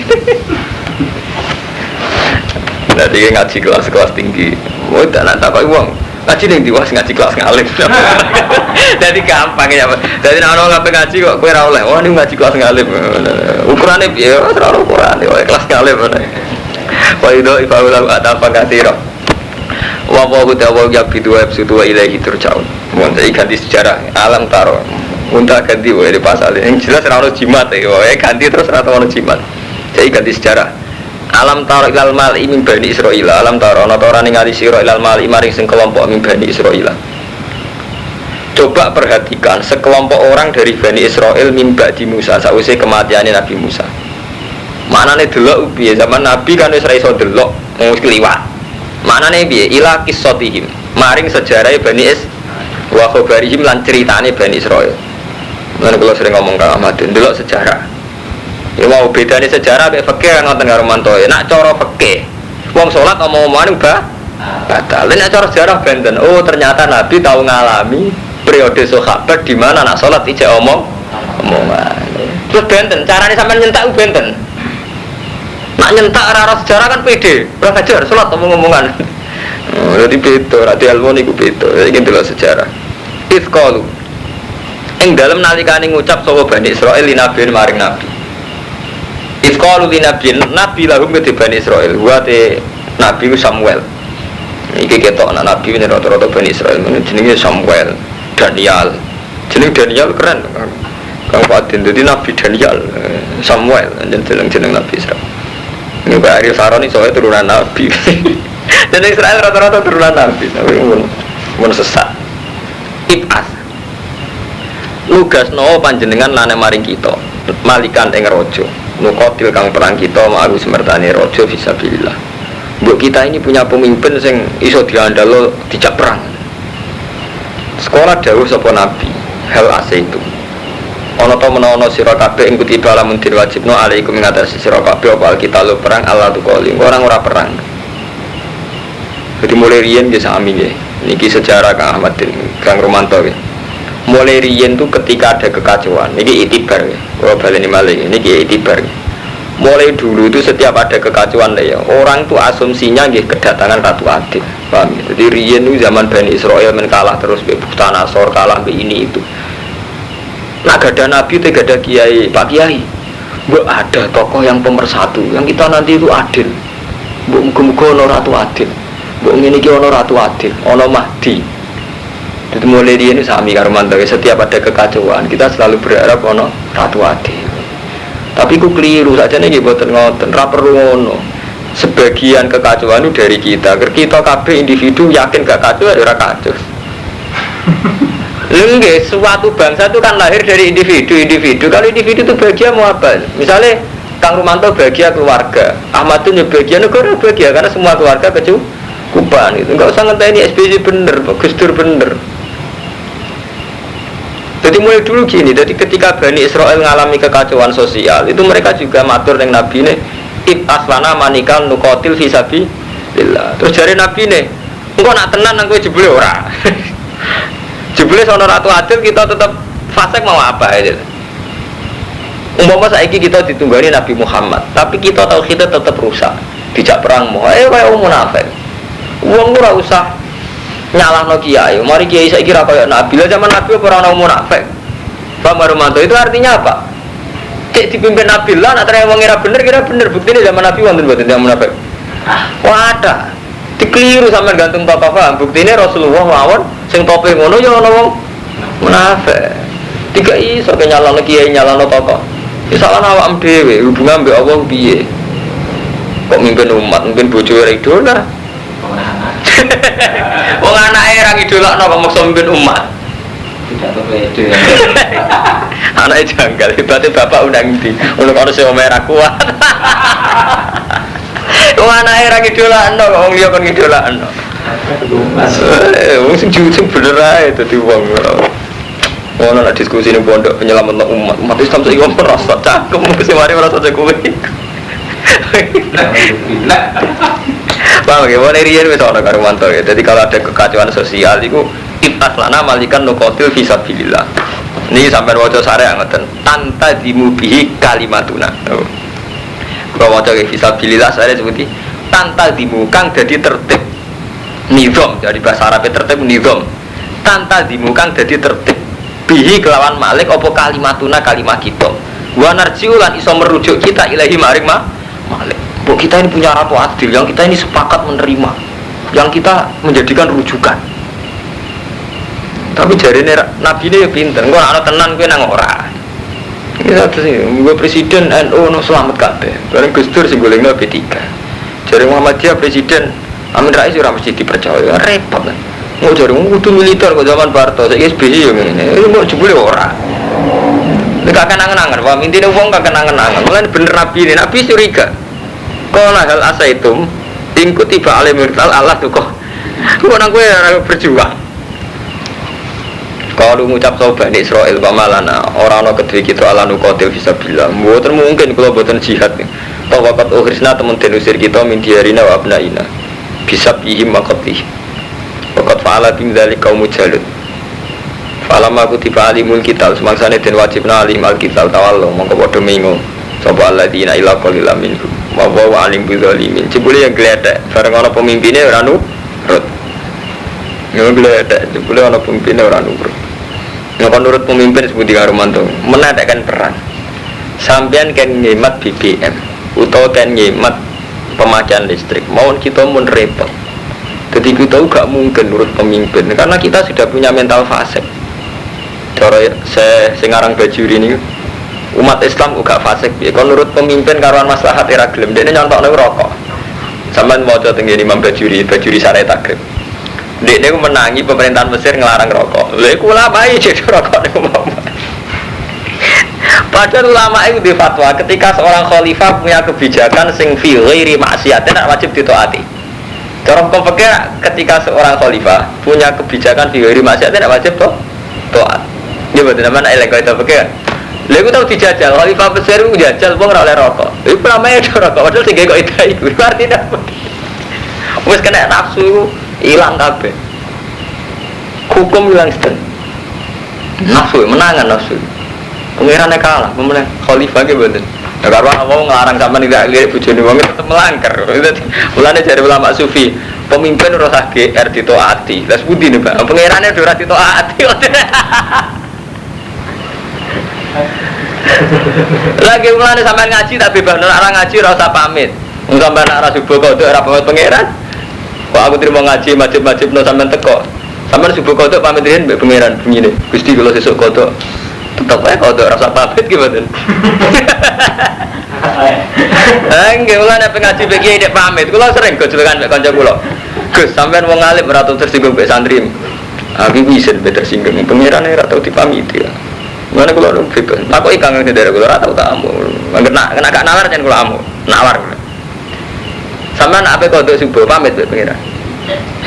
Nanti ngaji kelas-kelas tinggi, mau tak nak tak uang. Ngaji nih diwas ngaji kelas ngalim. Jadi gampang ya, jadi orang ngaji kok kue rawleh. Wah ini ngaji kelas ngalim. Ukurannya biar terlalu ukurannya, kelas ngalim. Wah itu ifaulah ada apa ngatiro. Wawahu dawahu yabidu wa yabsudu wa ilaihi turja'un. Mohon saya ganti sejarah alam taro. Unta ganti wae di pasal ini. Yang jelas ora ono jimat ya. Wae ganti terus ora ono jimat. Saya ganti sejarah. Alam taro ilal mal'i min bani Israil. Alam taro ana ta ora ningali sira ilal mal'i maring sing kelompok min bani Israil. Coba perhatikan sekelompok orang dari Bani Israel min ba'di Musa sakwise kematiane Nabi Musa. Manane delok piye zaman Nabi kan wis ra iso delok wis kliwat. Manane piye ila qissatihim maring sejarah Bani Is wa khabarihim lan ceritane Bani Israel. Lan kula sering ngomong ke Ahmad delok sejarah. Ya mau bedane sejarah mek fikih ngoten karo mantoe. Nak cara fikih wong salat omong-omongan batal. Nek cara sejarah benten. Oh ternyata Nabi tahu ngalami periode sahabat di mana nak salat ijek omongan. Terus benten, carane sampean nyentak benten. Nak nyentak arah sejarah kan pede, ora ngajar salat omong-omongan. Jadi beda, rati ilmu niku beda. Iki delok sejarah. Isqalu. Ing dalem nalikane ngucap sapa Bani Israil li nabi maring nabi. Isqalu li nabi lahum ke Bani Israil. Wa te nabi Samuel. Iki ketok anak nabi ini rata-rata Bani Israil. Jenenge Samuel, Daniel. Jeneng Daniel keren. Kang Fatin dadi nabi Daniel, Samuel jeneng nabi Israil. Ini Pak Ariel Saroni soalnya turunan nabi. Dan Israel rata-rata turunan nabi, tapi mun sesat. Ibas. Nugasno panjenengan lane maring kita, malikan ing raja. Nukotil kang perang kita ma'alu semertane raja fisabilillah. Mbok kita ini punya pemimpin sing iso diandalo dijak perang. Sekolah dawuh sapa nabi, hal ase itu. Ana ta menawa sira kabeh ing kutiba lamun diwajibno alaikum ing atas sira kabeh apa alkitab perang Allah tukoli orang ora perang. Jadi mulai riyen nggih sami nggih. Niki sejarah Kang Ahmadin, Kang Romanto nggih. Mulai riyen tuh ketika ada kekacauan, niki itibar nggih. Kula baleni malih niki itibar. Mulai dulu itu setiap ada kekacauan ya, orang tuh asumsinya nggih kedatangan Ratu Adil. Paham ya? Jadi riyen tuh zaman Bani Israil men kalah terus be Buktanasor kalah be ini itu. Nah gak ada nabi, gak ada kiai, pak kiai. Mbak ada tokoh yang pemersatu, yang kita nanti itu adil. Mbak muga-muga ono Ratu Adil. Mbak ngene iki ono Ratu Adil, ono Mahdi. Jadi mulai dia ini sami karo mantu, setiap ada kekacauan kita selalu berharap ono Ratu Adil. Tapi ku keliru saja nih boten ngoten, ra perlu ngono. Sebagian kekacauan itu dari kita, kita kabeh individu yakin gak kacau ya ora kacau. Lengge, suatu bangsa itu kan lahir dari individu. Kalau individu itu bahagia mau apa? Misalnya Kang Rumanto bahagia keluarga, Ahmad itu bahagia negara bahagia karena semua keluarga kecukupan. Itu nggak usah ngenteni SBY bener, Gus Dur bener. Jadi mulai dulu gini. Jadi ketika Bani Israel mengalami kekacauan sosial, itu mereka juga matur dengan Nabi ini, aslana manikal nukotil fisabilillah. Terus jari Nabi ini, engkau nak tenan engkau jebule ora. Jebule sono Ratu Adil kita tetap fasik mau apa aja. Umpama saiki kita ditunggani Nabi Muhammad, tapi kita tahu kita tetap rusak. Dijak perang mau, kayak munafik. Wong ora usah nyalahno kiai. Mari kiai saiki ra kaya Nabi. Lah zaman Nabi ora ana munafik. Pak Marumanto itu artinya apa? Cek dipimpin Nabi lah, nek terang wong ora bener kira bener. Buktine zaman Nabi wonten mboten yang munafik. Wah ada. Dikeliru sampean gantung tokoh paham. Buktine Rasulullah mawon sing tope ngono ya ana wong munafik. Tiga iso nyalahno kiai nyalahno tokoh. Ya salah awakmu dhewe, hubungan mbek Allah piye? Kok mimpin umat, mimpin bojo ora idola. Wong anake ra ngidolakno kok maksa mimpin umat. Tidak berbeda. Anake janggal, berarti bapak undang ndi? Untuk ana sing merah kuat. Wong anake ra ngidolakno kok wong liya kon ngidolakno. Wong sing jujur bener ae dadi wong. Ono nak diskusi ning pondok penyelamat umat Islam saiki wong merasa cangkem mesti mari merasa jago. Bang, gimana riyen wis ana karo mantu ya. Jadi kalau ada kekacauan sosial iku aslana malikan nuqatil fisabilillah. Niki sampean waca sare ngoten. Tanta dimubihi kalimatuna. Kalau waca fisabilillah sare sebuti tanta dimu kang dadi tertib. Nizam dari bahasa Arab tertib nizam. Tanta dimu kang dadi tertib. Bihi kelawan malik apa kalimatuna kalimat kita. Wa narji'u lan iso merujuk kita ilahi maring malik. Bahwa kita ini punya Ratu Adil yang kita ini sepakat menerima, yang kita menjadikan rujukan. Tapi jari Nabi ini ya pinter, gue anak tenan gue nang ora. Kita sih, gue presiden NU no selamat kabeh. Bareng Gus Dur sing golekno B3. Jari Muhammadiyah presiden Amin Rais ora mesti dipercaya, repot kan. Mau jari kudu militer kok zaman Barto, saiki SBY yo ngene. Mau jebule ora. Nek gak kenangan-angan, Pak, intine wong gak kenangan-angan. Mulane bener Nabi ini, Nabi curiga. Kala hal asaitum ingkut tiba alim murtal Allah tuh kok nang kowe berjuang. Kalau ngucap Bani Israil pamalana ora ana kedhe kita ala nuqatil fisabilillah. Mboten mungkin kula boten jihad. Tawakat uhrisna temen den usir kita min diarina wa abnaina. Bisa bihim maqati. Waqat fa'ala bim dzalika kaum jalut. Falamma kutiba alimul kitab semangsane den wajibna alim al kitab tawallu mongko padha mengo sapa alladzina ila qalil minhum. wa alim bidzalimin. Jebule yang gledek, bareng ana pemimpine ora nurut. Yo gledek, jebule ana pemimpine ora nurut. Nek nurut pemimpin sebuti karo mantung, menadakan perang. Sampeyan kan ngemat BBM utawa kan ngemat pemakaian listrik, mohon kita mun repot. Jadi kita gak mungkin nurut pemimpin karena kita sudah punya mental fasik. Cara sing aran Bajuri ini umat Islam gak fasik piye. Kon nurut pemimpin karuan maslahat ora gelem. Dene nyontokne rokok. Sampeyan maca teng Imam Bajuri Syariat Takrib. Dekne menangi pemerintahan Mesir ngelarang rokok. Lha iku ulama iki jadi rokok niku mau. Padahal ulama itu di fatwa ketika seorang khalifah punya kebijakan sing fi ghairi maksiat tidak wajib ditaati. Cara hukum fikih ketika seorang khalifah punya kebijakan fi ghairi maksiat tidak wajib taat. Dia betul nama elek kalau fikih. Lha iku tau dijajal khalifah besar itu jajal wong ora oleh rokok. Iku namanya rokok padahal sing kok itu iku. Artinya wis kena nafsu hilang kabeh. Hukum hilang sedeng. Nafsu menangan nafsu. Pengirannya kalah, kemudian khalifah ke betul. Ya karena mau ngelarang sama tidak lihat bujoni wong tetap melanggar. Mulane dari ulama sufi, pemimpin harus GR ditaati. Lah sebuti nih Pak, pengirannya ora ditaati. Lagi mulane sampean ngaji tak bebas orang ngaji ora usah pamit. Wong sampean ora subuh kodok ora pamit pengiran. Kok aku terima ngaji wajib-wajib no sampean teko. Sampean subuh kodok pamit riyen mbek pengiran begini. Gusti kula sesuk kodok tetap aja kalau rasa pamit gimana? Enggak, kalau ada pengaji begini dia pamit. Kalau sering kecelakaan dengan kanca kulo. Gus, sampean wong alim ratu tersinggung be santri. Aku bisa tersinggung. Pengiran ratu dipamiti. Mana kulo nung bebas. Aku ikan ngene dari kulo ratu tamu. Kena gak nalar jangan kulo amu. Nawar. Sampean ape kodok subuh pamit be pengiran.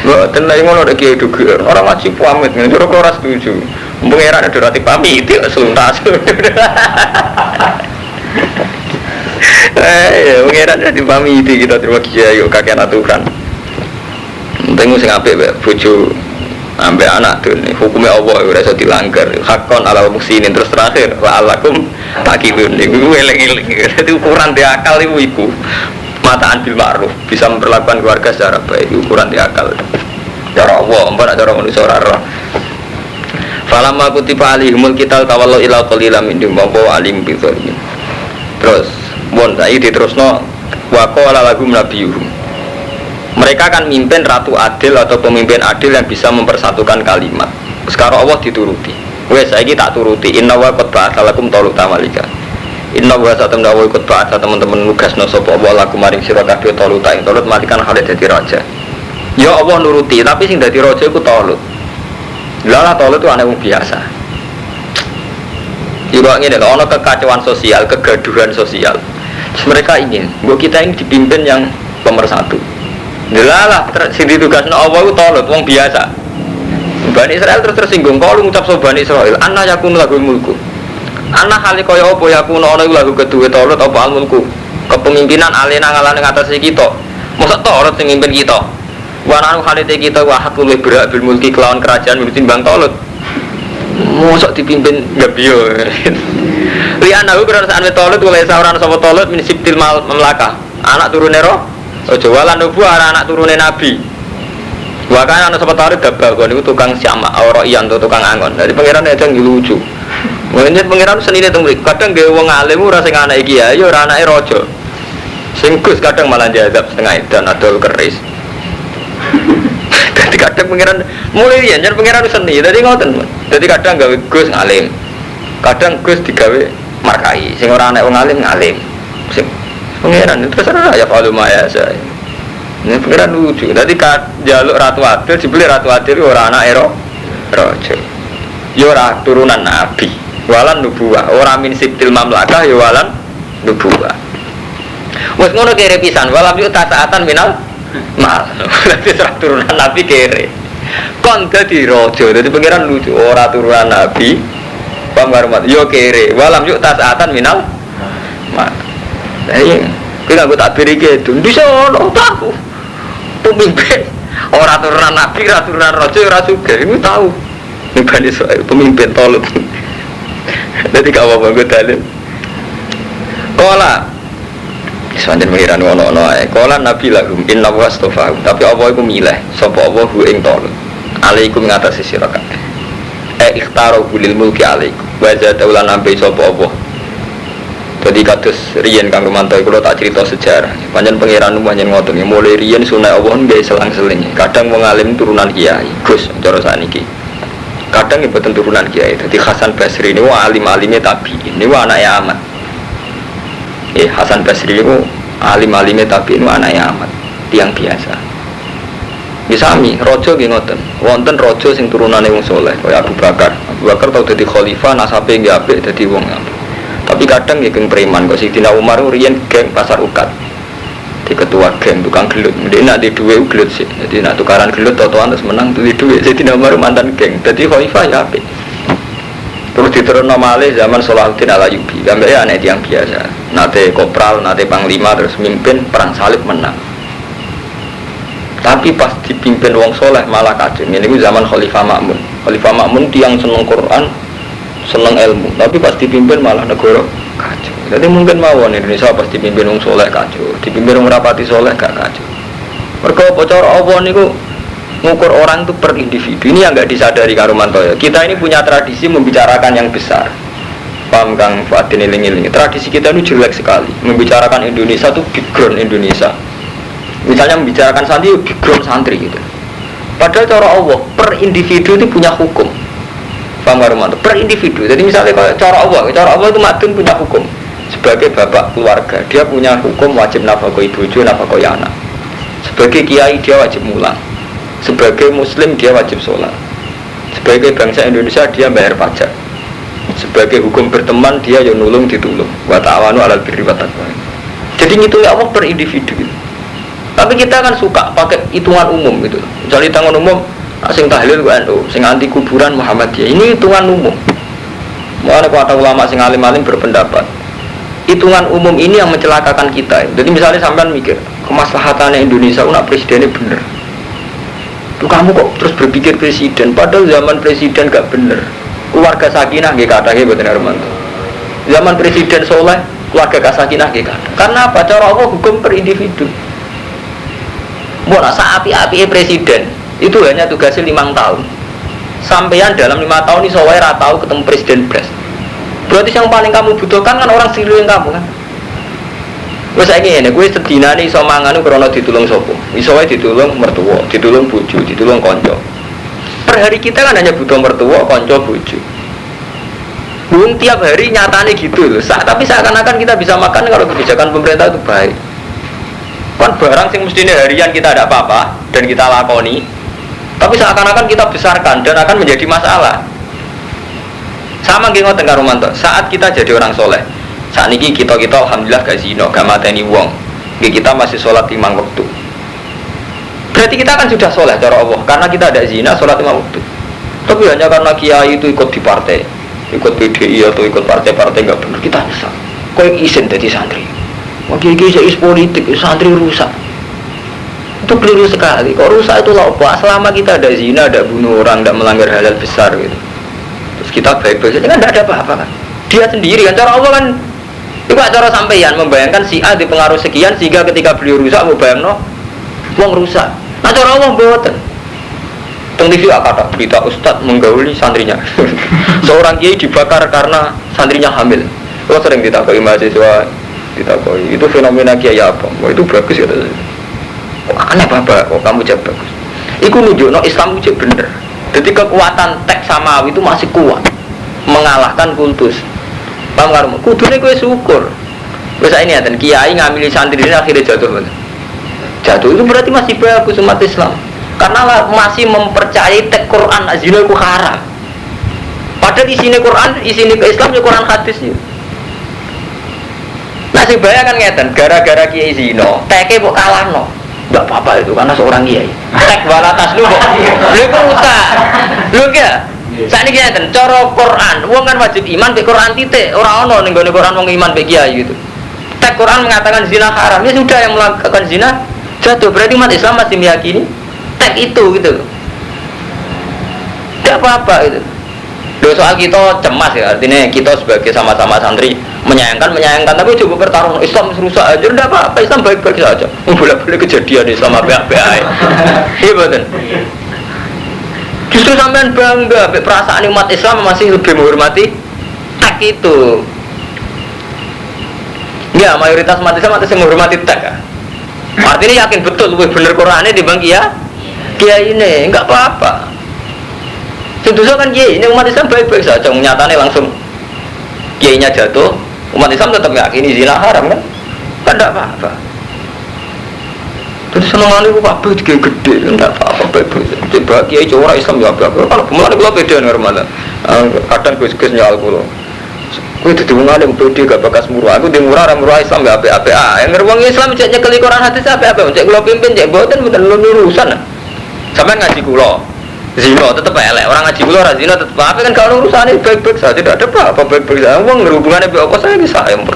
Wah, tenang ngono ada kiai duga. Orang ngaji pamit, ngene ora setuju. Pengiran ada rati pamit, seluntas. Pengiran ada pamit kita terima kiai yuk kakek aturan. Tengok sing apik bojo ambek anak tuh nih hukumnya Allah ora iso dilanggar. Hakon ala muslimin terus terakhir wa alakum takilun niku eling-eling. Dadi ukuran di akal iku mataan bil ma'ruf bisa memperlakukan keluarga secara baik ukuran di akal. Cara Allah ampun cara manusia ora roh. Falamma kutiba alaihimul qital tawallu ila qalilan minhum wa alim bidzalimin. Terus mon saiki diterusno wa qala lahum nabiyuhum. Mereka akan mimpin ratu adil atau pemimpin adil yang bisa mempersatukan kalimat. Sekarang Allah dituruti. Wes saiki tak turuti inna wa qad ba'atsalakum taluta malika. Inna wa satam dawa ikut ba'atsa teman-teman nugasno sapa Allah lakum maring sira kabeh taluta ing talut malikan hale dadi raja. Ya Allah nuruti tapi sing dadi raja iku talut. Lala tolong itu anak biasa. Juga ini ada kekacauan sosial, kegaduhan sosial. Terus mereka ingin, bahwa kita ini dipimpin yang pemersatu. Lala sing ditugasno Allah itu tolong, wong biasa. Bani Israel terus tersinggung. Kalau ngucap so Bani Israel, anna yakun lahul mulku. Anna kali kaya apa yakun ana iku lahu kedue tolong apa al mulku. Kepemimpinan alena ngalane ngatasi kita. Mosok tolong sing mimpin kita. Wananu khalite kita wahak luwih berak bil mulki kelawan kerajaan timbang Tolut. Mosok dipimpin gabiyo. Li anahu berasaan Tolut oleh seorang sapa Tolut min sibtil mamlakah. Anak turune roh. Aja walan nubu anak turune nabi. Wa kana ana sapa Tolut dabal niku tukang syama ora iyan tukang angon. Dari pangeran aja lucu. Mungkin pangeran senine teng mriki. Kadang gawe wong alim ora sing anake kiai ya ora anake raja. Sing Gus kadang malah diadab setengah edan adol keris. Jadi kadang pengiran mulai dia jadi pengiran seni. Jadi ngoten. Jadi kadang gawe Gus ngalim, kadang Gus digawe markai. Sing ora anak wong alim ngalim. Sing pengiran itu terserah ya kalau maya saya. Ini pengiran lucu. Jadi jaluk ratu adil, dibeli ratu adil ora anak raja. Ya ora turunan nabi. Walan nubuwah. Ora min sibtil mamlakah ya walan nubuwah. Wes ngono kere pisan. Walam yu tasaatan minal mal, nanti serah turunan Nabi kere. Kon dadi raja, dadi pangeran lucu. Ora turunan Nabi, paham karo yo kere. Walam yuk tasaatan minal mal. Lah iya, kita nggak takbir iki itu. Di sono tahu pemimpin. Ora turunan Nabi, ora turunan raja, ora sugih. Iku tahu. Bani Israil pemimpin Tolut. Dadi gak apa-apa gue dalil. Kala Sepanjang pengiran ono ae. Kala Nabi lahum inna wa astafahum. Tapi Allah iku milih sapa Allah hu ing Talut. Alaikum ngatasi sira kabeh. Ikhtaro lil mulki alaikum. Wa zata ulan ambe sapa Allah. Jadi kados riyen Kang Romanto kula tak cerita sejarah. Panjen pangeran panjen ngoten mulai riyen sunah Allah nggih selang-seling. Kadang wong alim turunan kiai, Gus cara sakniki. Kadang ya boten turunan kiai. Dadi Hasan Basri niku alim-alime tabi'in. Niku anake Ahmad. Hasan Basri niku alim-alime tabi'in niku anake Ahmad, tiyang biasa. Misami raja nggih ngoten. Wonten raja sing turunane wong saleh kaya Abu Bakar. Abu Bakar tau dadi khalifah, nasabe nggih apik dadi wong apik. Tapi kadang ya geng preman kok Sidina Umar riyen geng pasar ukat. Di ketua geng tukang gelut. Ndek nak di dhuwit gelut sih. Jadi nak tukaran gelut totoan terus menang di dhuwit. Sidina Umar mantan geng. Dadi khalifah ya apik. Terus diterusno malih zaman Salahuddin Al-Ayyubi. Sampai anak yang biasa. Nate kopral, nate panglima terus mimpin perang salib menang. Tapi pas dipimpin wong soleh malah kacau. Ini zaman Khalifah Ma'mun. Khalifah Ma'mun tiang seneng Quran, seneng ilmu. Tapi pas dipimpin malah negara kacau. Jadi mungkin mawon Indonesia pas dipimpin wong soleh kacau, dipimpin wong rapati soleh gak kacau. Mergo cara apa niku ngukur orang itu per individu. Ini yang nggak disadari Kang Romanto ya. Kita ini punya tradisi membicarakan yang besar. Paham Kang Fadin iling-iling. Tradisi kita ini jelek sekali. Membicarakan Indonesia itu background Indonesia. Misalnya membicarakan santri, background santri gitu. Padahal cara Allah per individu itu punya hukum. Paham Kang Romanto? Per individu. Jadi misalnya cara Allah itu madun punya hukum. Sebagai bapak keluarga, dia punya hukum wajib nafkahi bojo, nafkahi anak. Sebagai kiai dia wajib mulang. Sebagai muslim dia wajib sholat. Sebagai bangsa Indonesia dia bayar pajak. Sebagai hukum berteman dia yang nulung ditulung. Wa ta'awanu 'alal birri wat taqwa. Jadi ngitungnya Allah per individu. Tapi kita kan suka pakai hitungan umum gitu. Jadi hitungan umum sing tahlil ku NU, sing anti kuburan Muhammadiyah. Ini hitungan umum. Mulane kata ulama sing alim-alim berpendapat hitungan umum ini yang mencelakakan kita. Jadi misalnya sampean mikir kemaslahatannya Indonesia nak presidennya bener. Tuh kamu kok terus berpikir presiden, padahal zaman presiden gak bener. Keluarga sakinah nggih kathah mboten Armanto. Zaman presiden soleh, keluarga sakinah nggih kathah. Karena apa? Cara Allah hukum per individu. Mbok nak api-api presiden, itu hanya tugasnya 5 tahun. Sampeyan dalam 5 tahun iso wae ra tau ketemu presiden blas. Berarti yang paling kamu butuhkan kan orang sekeliling kamu kan. Wes saiki ngene, kowe sedinane iso mangan krana ditulung sapa? Iso wae ditulung mertua, ditulung bojo, ditulung kanca. Per hari kita kan hanya butuh mertua, kanca, bojo. Wong tiap hari nyatane gitu loh. Tapi seakan-akan kita bisa makan kalau kebijakan pemerintah itu baik. Kan barang sing mestine harian kita ada apa-apa dan kita lakoni. Tapi seakan-akan kita besarkan dan akan menjadi masalah. Sama nggih ngoten karo Romanto. Saat kita jadi orang soleh, saat ini kita alhamdulillah gak zina, gak mateni wong. Kita masih sholat 5 waktu. Berarti kita kan sudah soleh cara Allah, karena kita ada zina sholat 5 waktu. Tapi hanya karena kiai itu ikut di partai, ikut PDI atau ikut partai-partai nggak benar, kita rusak. Kau yang izin jadi santri, wah kiai is politik, santri rusak. Itu keliru sekali. Kok rusak itu lah apa? Selama kita ada zina, ada bunuh orang, tidak melanggar halal besar gitu. Terus kita baik-baik saja kan tidak ada apa-apa kan? Dia sendiri kan cara Allah kan. Itu cara sampeyan membayangkan si A dipengaruh sekian sehingga ketika beliau rusak mau bayangno wong rusak. Nah cara Allah mboten. Teng TV kata berita ustaz menggauli santrinya. Seorang kiai dibakar karena santrinya hamil. Lo sering ditakoki mahasiswa, ditakoki itu fenomena kiai apa? Wah itu bagus ya. Oh, aneh Bapak, kok kamu jawab bagus. Iku nunjukno Islam itu bener. Jadi kekuatan teks samawi itu masih kuat mengalahkan kultus. Paham karo? Kudune kowe syukur. Wis ini ya, dan kiai ngamili santri ini akhirnya jatuh. Jatuh itu berarti masih bagus umat Islam. Karena masih mempercayai teks Quran azina iku haram. Padahal isine Quran, isine ke Islam ya Quran hadis ya. Nasib bahaya kan ngeten, gara-gara kiai zina, teke kok kalahno. Enggak apa-apa itu karena seorang kiai. Tek walatas lu kok. Lha kok rusak. Lho enggak. Sakniki ngeten, cara Quran, wong kan wajib iman mek Quran titik, ora ana ning gone Quran wong iman mek kiai gitu. Tek Quran mengatakan zina haram, ya sudah yang melakukan zina jatuh. Berarti umat Islam masih meyakini tek itu gitu. Tidak apa-apa itu. Soal kita cemas ya, artinya kita sebagai sama-sama santri menyayangkan, tapi coba bertarung Islam rusak aja, tidak apa-apa, Islam baik-baik saja. Boleh-boleh kejadian Islam apa-apa. Iya betul. Justru sampean bangga, perasaan umat Islam masih lebih menghormati tak itu. Ya mayoritas umat Islam masih menghormati tak. Artinya yakin betul lebih benar Qurannya dibanding kiai ini, enggak apa-apa. Tentunya kan kiai ini umat Islam baik-baik saja, nyatanya langsung kiainya jatuh, umat Islam tetap yakini zina haram kan? Kan tidak apa-apa. Terus senang itu apa juga gede, tidak apa-apa baik-baik. Coba kiai cowok Islam ya apa-apa. Kalau mulai kalau beda dengan mana? Kadang gus-gus nyal kulo. Aku itu diunggah yang beda gak bakas murah. Aku di murah Islam ya apa-apa. Yang ngeruang Islam ceknya kelikoran hati saya apa-apa. Cek kulo pimpin cek buatan bukan lulusan. Sampai ngaji kulo. Zino tetap elek, orang ngaji kulo orang zino tetap apa kan kalau urusannya baik-baik saja, tidak ada apa-apa baik-baik saja. Uang berhubungannya apa saya bisa empur.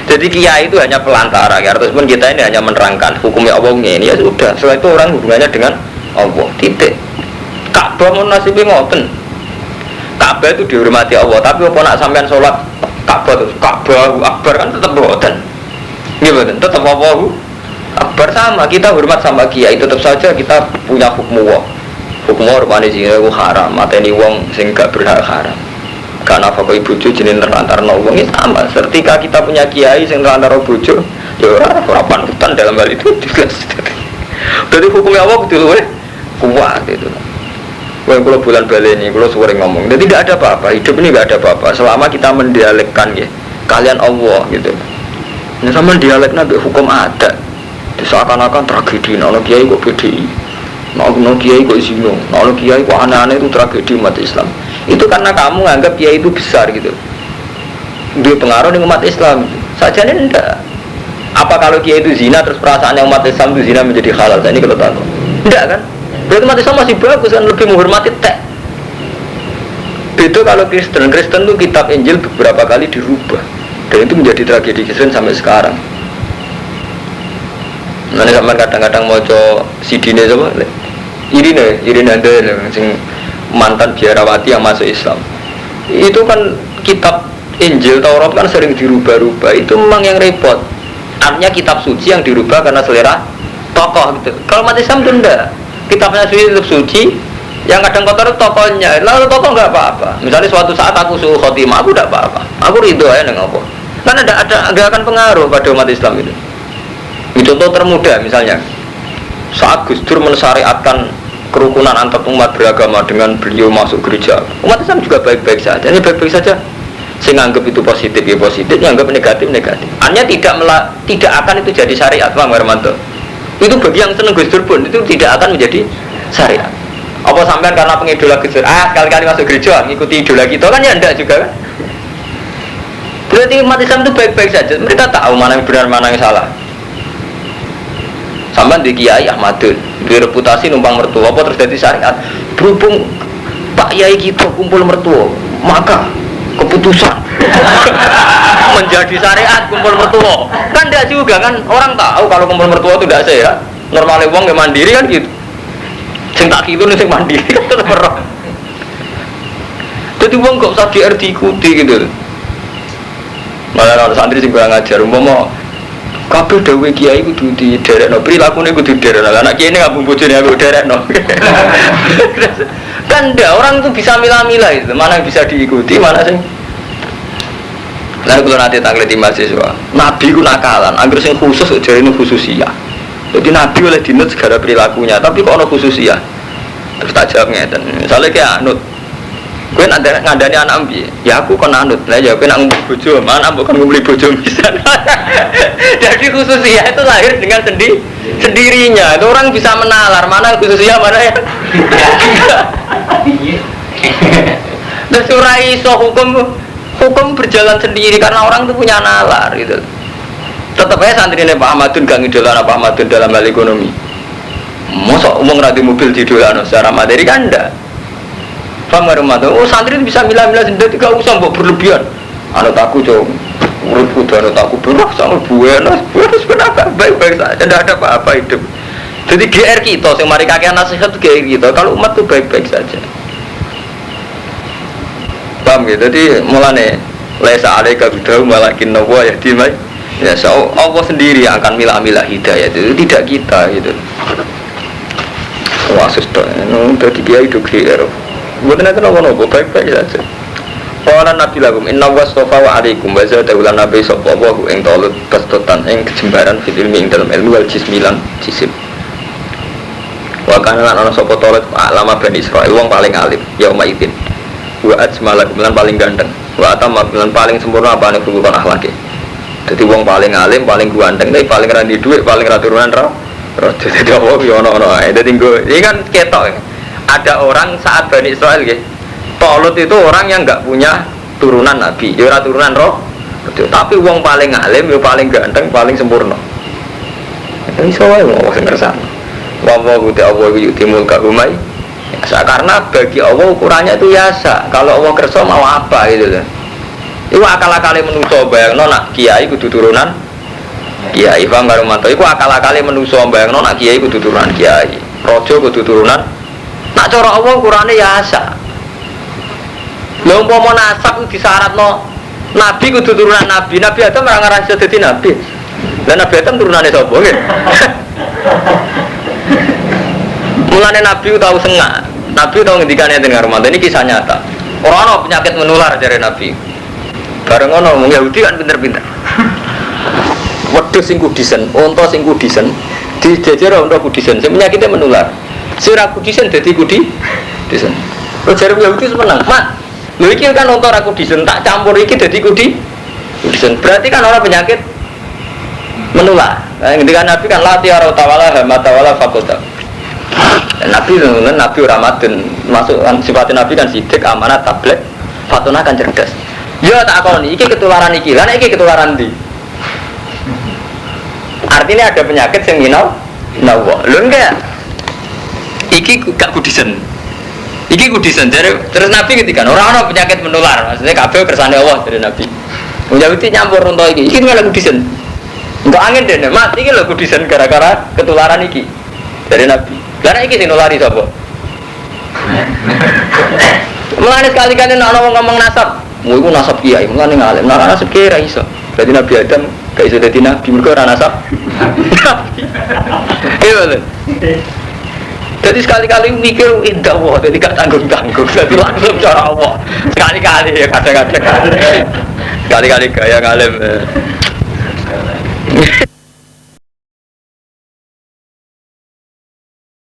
Jadi kiai itu hanya pelantara, ya. Terus pun kita ini hanya menerangkan hukumnya Allahnya ini ya sudah. Setelah itu orang hubungannya dengan Allah. Titik. Ka'bah mau nasibnya ngoten. Ka'bah itu dihormati Allah, tapi apa nak sampean sholat Ka'bah terus Ka'bah Akbar kan tetap ngoten. Iya betul, tetap Allahu Akbar sama. Kita hormat sama kiai tetap saja kita punya hukum Allah. Hukum rupane zina ku haram, mateni wong sing gak berhak haram. Karena apa kok bojo jenenge nerantarno wong iki sama. Ketika kita punya kiai sing nerantarno bojo, ya ora panutan dalam hal itu juga. Jadi hukumnya Allah kudu luwih kuat itu. Wong kula bulan baleni, kula sering ngomong. Jadi tidak ada apa-apa, hidup ini tidak ada apa-apa selama kita mendialekkan ya kalian Allah gitu. Nah sama dialeknya hukum adat. Seakan-akan tragedi, ana kiai kok PDI. Nah, kiai kok zino, nah kiai kok aneh-aneh itu tragedi umat Islam. Itu karena kamu nganggap kiai itu besar gitu. Dia pengaruh di umat Islam. Sajane enggak. Apa kalau kiai itu zina terus perasaannya umat Islam itu zina menjadi halal? Ini kalau tahu. Enggak kan? Berarti umat Islam masih bagus kan, lebih menghormati tek. Itu kalau Kristen itu kitab Injil beberapa kali dirubah. Dan itu menjadi tragedi Kristen sampai sekarang. Nanti sama kadang-kadang mau coba CD-nya coba. Irina ada sing mantan biarawati yang masuk Islam. Itu kan kitab Injil Taurat kan sering dirubah-rubah. Itu memang yang repot. Artinya kitab suci yang dirubah karena selera tokoh gitu. Kalau umat Islam itu enggak. Kitabnya suci tetap suci. Yang kadang kotor itu tokohnya. Lalu tokoh enggak apa-apa. Misalnya suatu saat aku suruh khotimah, aku enggak apa-apa. Aku ridho aja dengan apa. Karena enggak akan pengaruh pada umat Islam itu. Ini contoh termudah misalnya. Saat Gus Dur mensyariatkan kerukunan antar umat beragama dengan beliau masuk gereja, umat Islam juga baik-baik saja. Ini baik-baik saja. Saya nganggap itu positif, ya positif. Nganggap negatif, negatif. Hanya tidak akan itu jadi syariat, Pak Hermanto. Itu bagi yang senang Gus Dur pun itu tidak akan menjadi syariat. Apa sampean karena pengidola Gus Dur? Sekali-kali masuk gereja, ngikuti idola kita kan ya enggak juga kan? Berarti umat Islam itu baik-baik saja. Mereka tahu mana yang benar, mana yang salah. Sampai di Kiai Ahmadun, di reputasi numpang mertua, apa terus jadi syariat. Berhubung Pak Kiai kita kumpul mertua, maka keputusan menjadi syariat kumpul mertua. Kan tidak juga kan, orang tahu kalau kumpul mertua itu tidak sehat. Normalnya uang yang mandiri kan gitu. Sing tak gitu nih sing mandiri kan tetap berang. Jadi uang gak usah diikuti gitu. Malah kalau santri sing kurang ajar, umpama kabeh dawuh kiai kudu diderekno, prilakune kudu diderekno. Anak kiai ini ngabung bojone aku derekno. Kan ndak, orang itu bisa milah-milah itu, mana yang bisa diikuti, mana sing. Lalu kalau nanti takleti mahasiswa, Nabi ku nakalan, angger sing khusus jarine khususiyah. Jadi Nabi oleh dinut segala perilakunya, tapi kok ono khususiyah. Terus tak jawab ngeten. Misalnya kayak anut kowe ngandani anak piye? Ya aku kon anut. Lah ya kowe nak ngumpul bojo, mana bukan ngumpuli bojo bisa. Jadi khususnya itu lahir dengan sendirinya. Itu orang bisa menalar mana khususnya mana ya. Dan surah iso hukum berjalan sendiri karena orang itu punya nalar gitu. Tetap aja santrine Pak Ahmadun gak ngidolana Pak Ahmadun dalam hal ekonomi. Masa umum rati mobil didolano secara materi kan enggak. Paham gak? Oh santri itu bisa milah-milah sendiri, gak usah mbok berlebihan. Anut aku coba urutku dan anut aku berak sama buenas sebenarnya baik-baik saja, tidak ada apa-apa hidup. Jadi GR kita, yang mari kakek nasihat itu GR kita. Kalau umat itu baik-baik saja. paham gitu. Jadi mulane laisa alaika bidahu malakin nawa ya dimai. Ya Allah sendiri yang akan milah-milah hidayah itu tidak kita gitu. Wah suster, dadi kiai do GR. Mboten enten apa-apa, baik-baik saja. Qala nabi lakum inna wastofa wa alaikum wa zadahu lan nabi sallallahu ing talut bastotan ing kejembaran fil ilmi ing dalam ilmu wal jismilan jisim. Wa kana lan ana sapa talut alama bani Israil wong paling alim yauma idzin. Wa ajmalakum lan paling ganteng. Wa atamma lan paling sempurna apane hubungan akhlake. Jadi wong paling alim, paling ganteng, tapi paling randi duit, paling raturunan roh. Jadi apa yo ono. Jadi ini kan ketok. Ada orang saat Bani Israil gitu. Tolut itu orang yang enggak punya turunan nabi, yo ora turunan roh. Tapi wong paling alim, yo paling ganteng, paling sempurna. Ini soalnya mau sing kersane. Wa guti Allah yutimul kahumai. Karena bagi Allah ukurannya itu biasa. Kalau Allah kersa mau apa gitu kan. Iku akal-akale menungso bayangno nak kiai kudu turunan kiai, paham karo mantu. Iku akal-akale menungso bayangno nak kiai kudu turunan kiai, raja kudu turunan. Nak cara Allah ukurane ya asa. Lha umpama nasab disyaratno nabi kudu turunan nabi, Nabi Adam ora ngarang iso dadi nabi. Lah Nabi Adam turunane sapa nggih? Mulane nabi tahu sengak. Nabi tahu ngendikane teng karo mantu. Ini kisah nyata. Ora ana penyakit menular jare nabi. Bareng ngono wong Yahudi kan pinter-pinter. Wedhus sing kudisen, unta sing kudisen, dijejer unta kudisen, sing penyakitnya menular. Sing ra kudisen dadi kudisen. Terus jare Yahudi seneng, "Mak, lho iki kan unta ra kudisen, tak campur iki dadi kudisen." Berarti kan ora penyakit menular. Nah, ngendikan Nabi kan la tiara tawala hamata wala faqata. Nabi ora madun, masuk sifat Nabi kan sidik, amanat, tablet, fatuna kan cerdas. Ya tak akoni, iki ketularan iki, lan iki ketularan ndi? Artinya ada penyakit sing nawa. Lho enggak. Iki gak kudisen. Iki kudisen jare terus Nabi ketika ora ana penyakit menular, maksudnya kabeh kersane Allah dari Nabi. Wong Yahudi nyampur unta iki malah kudisen. Enggak angin dene, mati iki lho kudisen gara-gara ketularan iki dari Nabi. Lah iki sing nulari sapa? Mulane sekali-kali ana wong ngomong nasab, mau iku nasab kiai, mulane ngalim. Nah nasab kiai ra iso. Berarti Nabi Adam gak iso dadi nabi, mergo ora nasab. Iya lho. Jadi sekali-kali mikir indah wah, jadi gak tanggung-tanggung. Jadi langsung cara Allah. Sekali-kali ya kadang-kadang. Sekali-kali gaya ngalim.